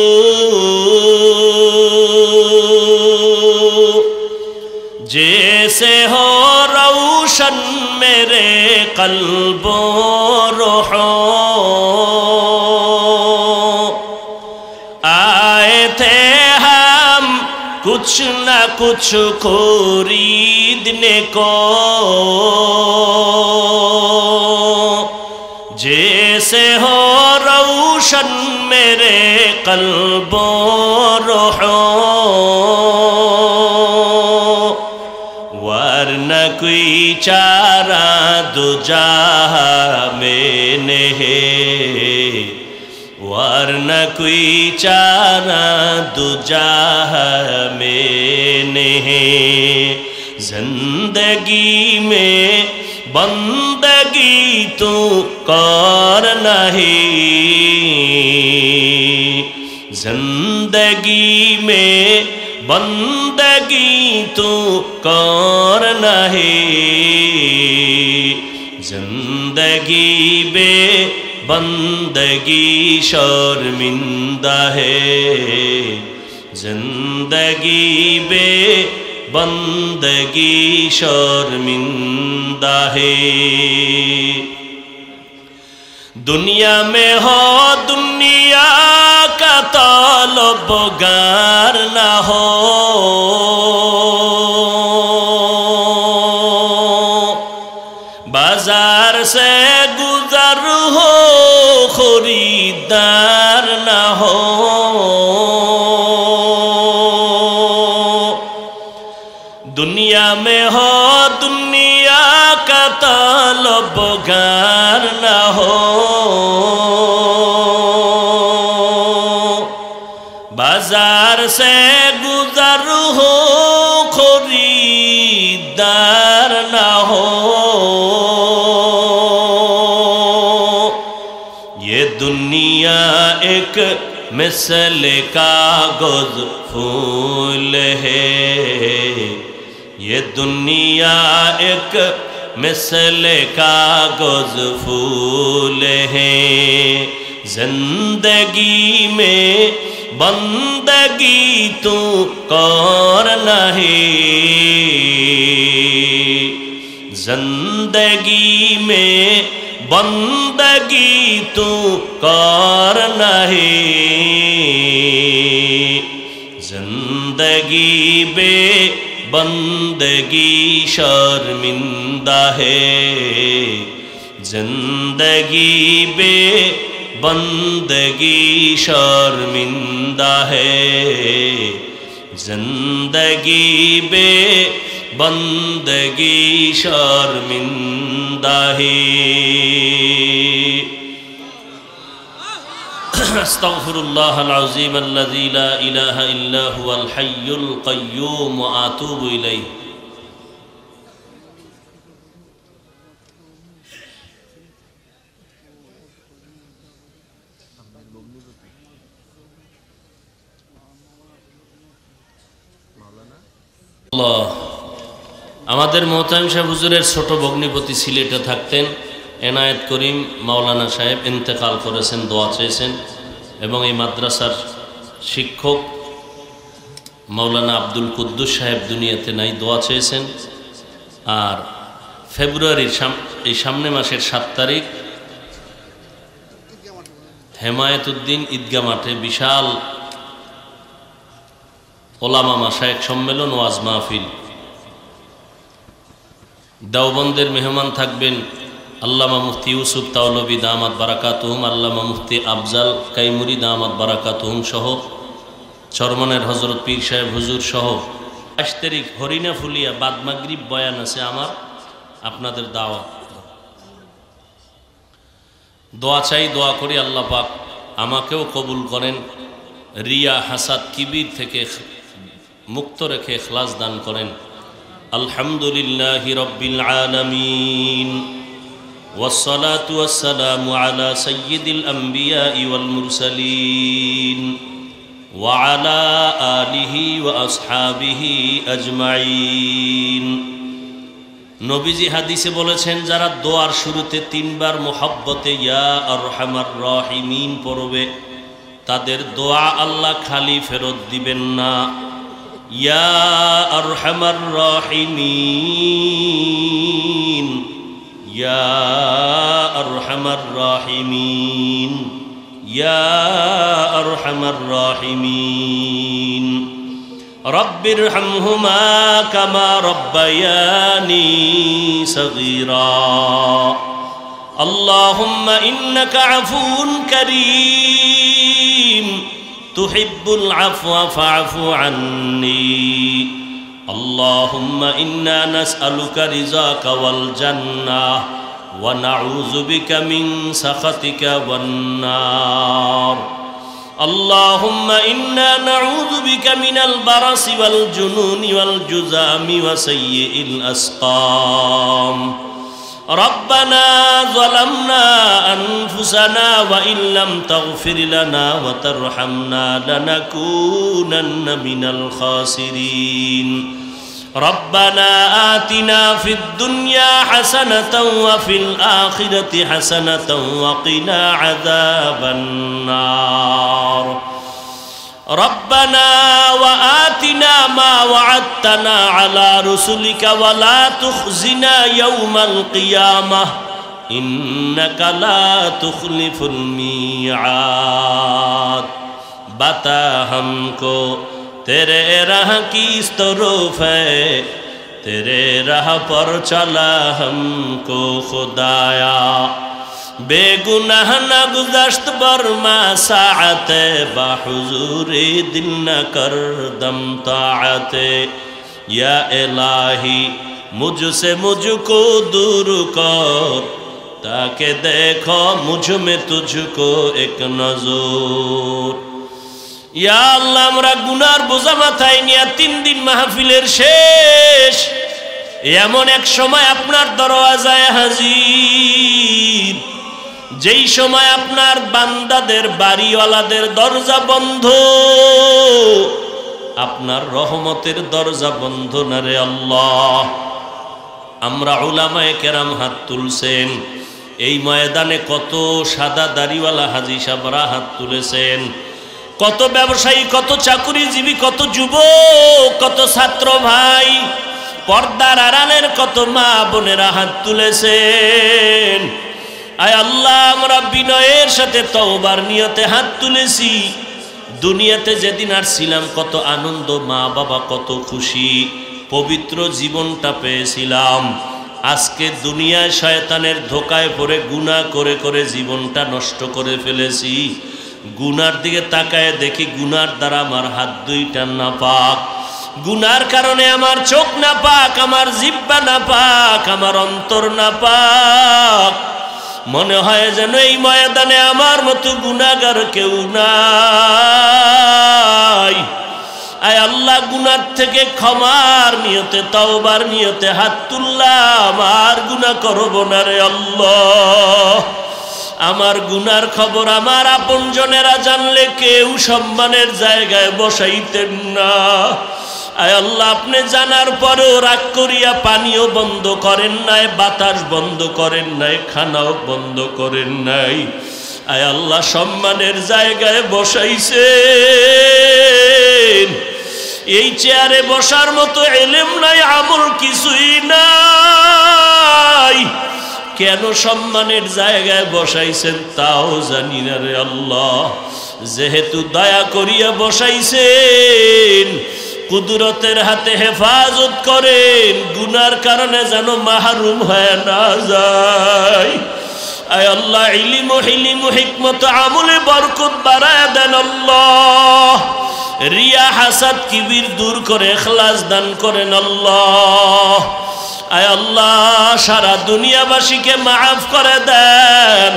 جیسے ہو روشن میرے قلب و روح آئے تھے ہم کچھ نہ کچھ خریدنے کو جیسے ہو روشن میرے قلب و روح ورنہ کوئی چارہ دو جہاں میں نہیں ورنہ کوئی چارہ دو جہاں میں نہیں زندگی میں بندگی تو کرنا ہی زندگی میں بندگی تو کرنا ہے زندگی بے بندگی شرمندہ ہے زندگی بے بندگی شرمندہ ہے دنیا میں ہو دنیا کا طلبگار نہ ہو بازار سے گزر ہو خریدار نہ ہو دنیا میں ہو دنیا کا طلبگار نہ ہو بازار سے گزر ہو خریدار نہ ہو یہ دنیا ایک مثل کاغذ پھول ہے یہ دنیا ایک مثل کاغذ پھول ہے زندگی میں بندگی تو کرنا ہے زندگی میں بندگی تو کرنا ہے زندگی بے بندگی شرمندہ ہے زندگی بے بندگی شرمندہ ہے زندگی بے بندگی شرمندہ ہے استغفر اللہ العظیم الذی لا الہ الا هو الحی القیوم واتوب الیہ আমাদের মোহতামিম সাহেব হুজুরের ছোট ভগ্নিপতি সিলেটে থাকতেন এনায়েত করিম মাওলানা সাহেব ইন্তেকাল করেছেন দোয়া চেয়েছেন এবং এই মাদ্রাসার শিক্ষক মাওলানা আব্দুল কুদ্দুস সাহেব দুনিয়াতে নাই দোয়া চেয়েছেন আর ফেব্রুয়ারির এই সামনে মাসের 7 তারিখ হেমায়েতুদ্দিন ঈদগাহ মাঠে বিশাল ওলামা মাশায়েখ সম্মেলন ওয়াজ মাহফিল দেওবন্দের মেহমান থাকবেন আল্লামা মুফতি ইউসুফ তাওলবী দামাত বারাকাতুহুম আল্লামা মুফতি আফজাল কাইমুরি দামাত বারাকাতুহুম সহ চরমনের হযরত পীর সাহেব হুজুর সহ 22 তারিখ হরিণা ফুলিয়া বাদ মাগরিব বয়ান আছে আমার আপনাদের দাওয়াত দোয়া চাই দোয়া করি আল্লাহ পাক আমাকেও কবুল করেন রিয়া হাসাদ কিবির থেকে মুক্ত রেখে ইখলাস দান করেন আলহামদুলিল্লাহি রাব্বিল আলামিন والصلاة والسلام على سيد الأنبياء والمرسلين وعلى آله وأصحابه أجمعين নবীজি হাদিসে বলেছেন যারা দোয়ার শুরুতে তিনবার মুহাব্বতে ইয়া আরহামার রাহিমিন পড়বে তাদের দোয়া আল্লাহ খালি ফেরত দিবেন না। ইয়া আরহামার রাহিমিন, ইয়া আরহামার রাহিমিন, ইয়া আরহামার রাহিমিন। রব্বিরহামহুমা কামা রব্বায়ানি সগীরা। আল্লাহুম্মা ইন্নাকা আফুউন কারীম তুহিব্বুল আফওয়া ফা'ফু আন্নী। আল্লাহুম্মা ইন্না নাসআলুকা রিযাকা ওয়াল জান্নাহ ওয়া নাউযু বিকা মিন সাখাতিকা ওয়ান নার। اللهم إنا نعوذ بك من البرص والجنون والجذام وسيء الأسقام. ربنا ظلمنا أنفسنا وإن لم تغفر لنا وترحمنا لنكونن من الخاسرين. ربنا آتنا في الدنيا حسنة وفي الآخرة حسنة وقنا عذاب النار. ربنا وآتنا ما وعدتنا على رسلك ولا تخزنا يوم القيامة إنك لا تخلف الميعاد. बता हमको तेरे राह की तरफ है, तेरे राह पर चला हमको खुदाया. बेगुनाह न गुज़श्त बरमा साअते बाहुज़ूरे दिल न कर दम ताअते. या इलाही मुझसे मुझको दूर कर ताकि देखो मुझ में तुझको एक नज़र. ইয়া আল্লাহ আমরা গুনার বোঝা মাথায় নিয়ে 3 দিন মাহফিলের শেষ এমন এক সময় আপনার দরওয়াজায় হাজির, যেই সময় আপনার বান্দাদের বাড়িওয়ালাদের দরজা বন্ধ, আপনার রহমতের দরজা বন্ধ না রে আল্লাহ। আমরা উলামায়ে কেরাম হাত তুলছেন, এই ময়দানে কত সাদা দাড়িওয়ালা হাজী সাহেবরা হাত তুলেছেন, কত ব্যবসায়ী, কত চাকুরিজীবী, কত যুবক, কত ছাত্র ভাই, পর্দার আড়ালের কত মা বোনেরা হাত তুলেছেন। আয় আল্লাহ আমরা বিনয়ের সাথে তওবার নিয়তে হাত তুলেছি। দুনিয়াতে যেদিন আসছিলাম কত আনন্দ, মা বাবা কত খুশি, পবিত্র জীবনটা পেয়েছিলাম। আজকে দুনিয়ায় শয়তানের ধোকায় পড়ে গুনাহ করে করে জীবনটা নষ্ট করে ফেলেছি। গুনার দিকে তাকায় দেখি গুনার দ্বারা আমার হাত দুইটা নাপাক, গুনার কারণে আমার চোখ নাপাক, আমার জিহ্বা নাপাক, আমার অন্তর নাপাক। মনে হয় যেন এই ময়দানে আমার মতো গুনাহগার কেউ নাই। আয় আল্লাহ গুনার থেকে ক্ষমার নিয়তে তওবার নিয়তে হাত তুললাম, আর গুনাহ করব না রে আল্লাহ। আমার গুনার খবর আমার আপনজনেরা জানলে কেউ সম্মানের জায়গায় বসাইতেন না। আয় আল্লাহ আপনি জানার পরেও রাগ করিয়া পানিও বন্ধ করেন নাই, বাতাস বন্ধ করেন নাই, খানাও বন্ধ করেন নাই। আয় আল্লাহ সম্মানের জায়গায় বসাইছেন। এই চেয়ারে বসার মতো ইলম নাই, আমল কিছুই নাই, কেন সম্মানের জায়গায় বসাইছেন তাও জানি না রে আল্লাহ। যেহেতু দয়া করিয়া বসাইছেন, কুদরতের হাতে হেফাজত করেন, গুনার কারণে যেন মাহরুম হয়ে না যায়। আয় আল্লাহ ইলম ও হিলিম ও হিকমত আমলে বরকত বাড়ায় দেন আল্লাহ। রিয়া হাসাদ কিবির দূর করে ইখলাস দান করেন আল্লাহ। আয় আল্লাহ সারা দুনিয়াবাসীকে মাফ করে দেন।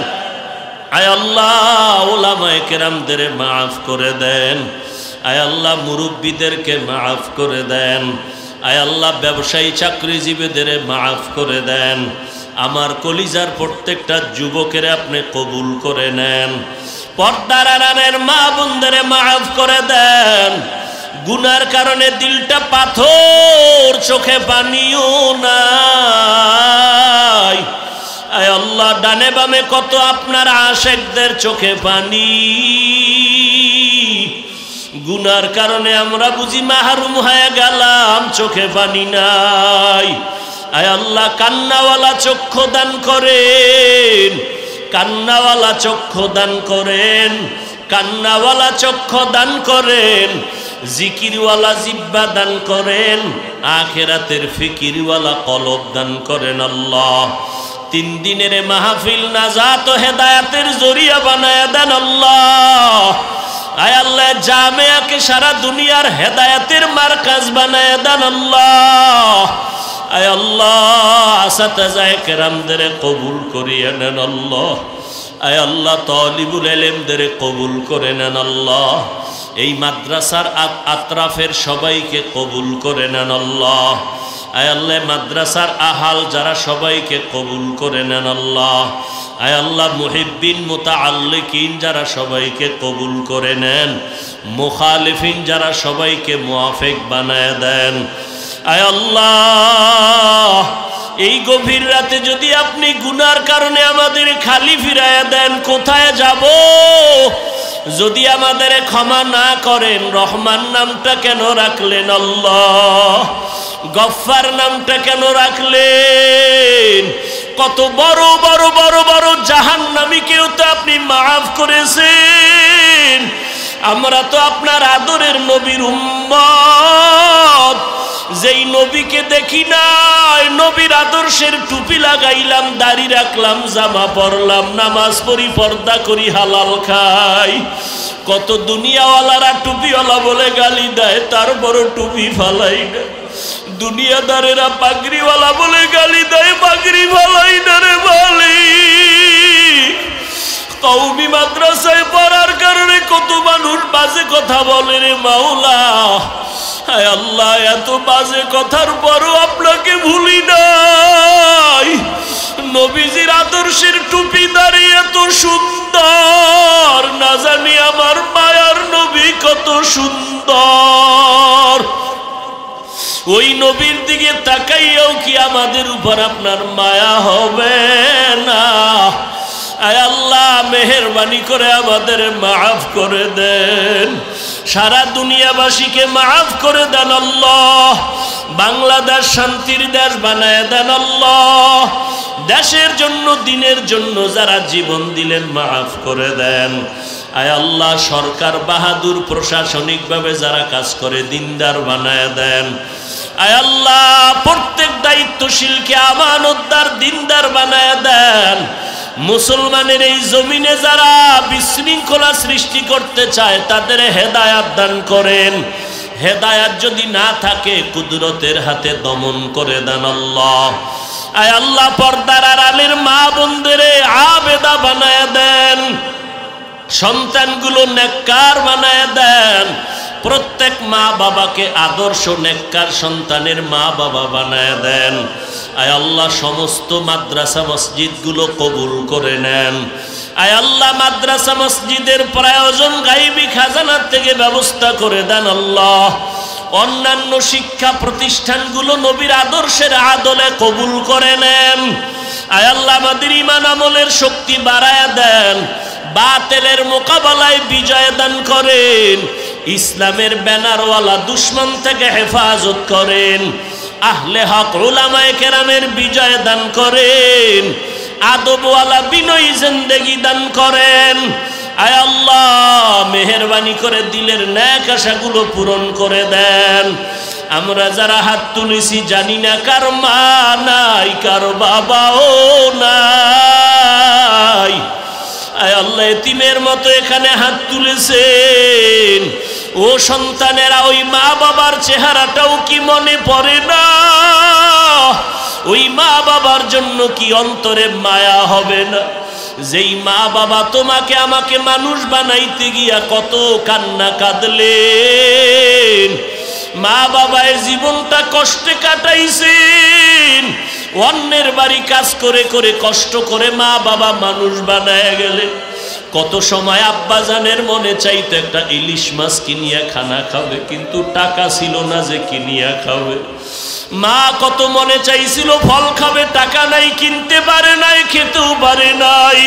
আয় আল্লাহ উলামায়ে কেরামদের মাফ করে দেন। আয় আল্লাহ মুরব্বীদেরকে মাফ করে দেন। আয় আল্লাহ ব্যবসায়ী চাকরিজীবীদের মাফ করে দেন। আমার কলিজার প্রত্যেকটা যুবকের আপনি কবুল করে নেন। পর্দার আড়ালের মা বোনদের মাফ করে দেন। গুনার কারণে দিলটা পাথর, চোখে পানিও নাই। আয় আল্লাহ, ডানে বামে কত আপনার আশেকদের চোখে পানি। গুনার কারণে আমরা বুঝি মাহরুম হয়ে গেলাম, চোখে পানি নাই। আয় আল্লাহ, কান্নাওয়ালা চক্ষু দান করেন, কান্নাওয়ালা চক্ষু দান করেন, কান্নাওয়ালা চক্ষু দান করেন। জিকিরওয়ালা জিব্বা দান করেন, আখিরাতের ফিকিরওয়ালা কলব দান করেন। আল্লাহ, 3 দিনের মাহফিল নাজাত ও হেদায়েতের জরিয়া বানায় দেন। আল্লাহ, আয় আল্লাহ, জামিয়াকে সারা দুনিয়ার হেদায়েতের মারকাজ বানায় দেন। আল্লাহ, আয় আল্লাহ, আসাতাজায়ে কেরামদের কবুল করিয়ে নেন। আল্লাহ, আয় আল্লাহ, তালিবুল ইলমদের কবুল করে নেন। আল্লাহ, এই মাদ্রাসার আতরাফের সবাইকে কবুল করে নেন। আল্লাহ, আয় আল্লাহ, মাদ্রাসার আহাল যারা সবাইকে কবুল করে নেন। আল্লাহ, আয় আল্লাহ, মুহিব্বিন মুতাআল্লিকিন যারা সবাইকে কবুল করে নেন। মুখালিফিন যারা সবাইকে মুআফিক বানায় দেন। আয় আল্লাহ, এই গভীর রাতে যদি আপনি গুনার কারণে আমাদের খালি ফিরাইয়া দেন, কোথায় যাব? যদি আমাদের ক্ষমা না করেন, রহমান নামটা কেন রাখলেন? আল্লাহ, গফফার নামটা কেন রাখলেন? কত বড় বড় বড় বড় জাহান্নামীকেও তো আপনি মাফ করেছেন। আমরা তো আপনার আদরের নবীর উম্মত, যেই নবীকে দেখি নাই, নবীর আদর্শের টুপি লাগাইলাম, দাড়ি রাখলাম, জামা পরলাম, নামাজ পড়ি, পর্দা করি, হালাল খাই। কত দুনিয়াওয়ালারা টুপিওয়ালা বলে গালি দেয়, তারপর টুপি ফালাই না। দুনিয়াদারেরা পাগড়িওয়ালা বলে গালি দেয়, পাগড়ি ফালাই না রে মালিক। কওমি মাদ্রাসায় পড়ার কারণে কত মানুষ বাজে কথা বলে রে মাওলা। হায় আল্লাহ, এত বাজে কথার পরও আপনাকে ভুলি নাই। নবীজির আদর্শের টুপি দাঁড়িয়ে এত সুন্দর, না জানি আমার মায়ার নবী কত সুন্দর। ওই নবীর দিকে তাকাইয়াও কি আমাদের উপর আপনার মায়া হবে না? আয় আল্লাহ, মেহেরবানি করে আমাদের মাফ করে দেন, সারা দুনিয়াবাসীকে মাফ করে দেন। আল্লাহ, বাংলাদেশ শান্তির দেশ বানায় দেন। আল্লাহ, দেশের জন্য, দিনের জন্য যারা জীবন দিলেন মাফ করে দেন। আয় আল্লাহ, সরকার বাহাদুর, প্রশাসনিকভাবে যারা কাজ করে দিনদার বানায় দেন। আয় আল্লাহ, প্রত্যেক দায়িত্বশীলকে আমানতদার, দিনদার বানায় দেন। মুসলমানের এই জমিনে যারা বিশৃঙ্খলা সৃষ্টি করতে চায়, তাদের হেদায়াত দান করেন। হেদায়াত যদি না থাকে, কুদরতের হাতে দমন করে দেন। আল্লাহ, আয় আল্লাহ, পর্দার আড়ালের মা বোনদের আবেদা বানায় দেন, সন্তানগুলো নেককার বানায় দেন। প্রত্যেক মা বাবাকে আদর্শ নেককার সন্তানের মা বাবা বানায় দেন। আয় আল্লাহ, সমস্ত মাদ্রাসা মসজিদগুলো কবুল করে নেন। আয় আল্লাহ, মাদ্রাসা মসজিদের প্রয়োজন গায়বী খাজানার থেকে ব্যবস্থা করে দেন। আল্লাহ, অন্যান্য শিক্ষা প্রতিষ্ঠানগুলো নবীর আদর্শের আদলে কবুল করে নেন। আয় আল্লাহ, আমাদের ঈমান আমলের শক্তি বাড়ায় দেন, বাতিলের মোকাবেলায় বিজয় দান করেন, ইসলামের ব্যানারওয়ালা দুশমন থেকে হেফাজত করেন, আহলে হক উলামায়ে কেরামের বিজয় দান করেন, আদবওয়ালা বিনয়ী জিন্দেগি দান করেন। আয় আল্লাহ, মেহেরবানি করে দিলের নেক আশাগুলো পূরণ করে দেন। আমরা যারা হাত তুলেছি, জানি না কার মা নাই, কার বাবাও নাই। আয় আল্লাহ, এতিমের মতো এখানে হাত তুলেছেন। ও সন্তানেরা, ওই মা বাবার চেহারাটাও কি মনে পড়ে না? ওই মা বাবার জন্য কি অন্তরে মায়া হবে না? যেই মা বাবা তোমাকে আমাকে মানুষ বানাইতে গিয়া কত কান্না কাঁদলেন, মা বাবার জীবনটা কষ্টে কাটাইছেন, অন্যের বাড়ি কাজ করে করে কষ্ট করে মা বাবা মানুষ বানায় গেলে, কত সময় আব্বাজানের মনে চাইতো একটা ইলিশ মাছ কিনিয়া খানা খাবে, কিন্তু টাকা ছিল না যে কিনিয়া খাবে। মা কত মনে চাইছিল ফল খাবে, টাকা নাই, কিনতে পারে নাই, খেতেও পারে নাই।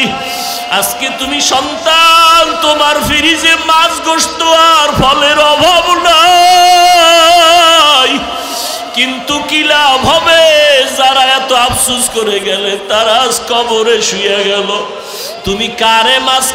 আজকে তুমি সন্তান, তোমার ফ্রিজে মাছ গোশত আর ফলের অভাব নাই, কিন্তু কি লাভ হবে? যারা এত আফসোস করে গেলে তারা আজ কবরে শুয়ে গেল। তুমি কারে মাছ খাও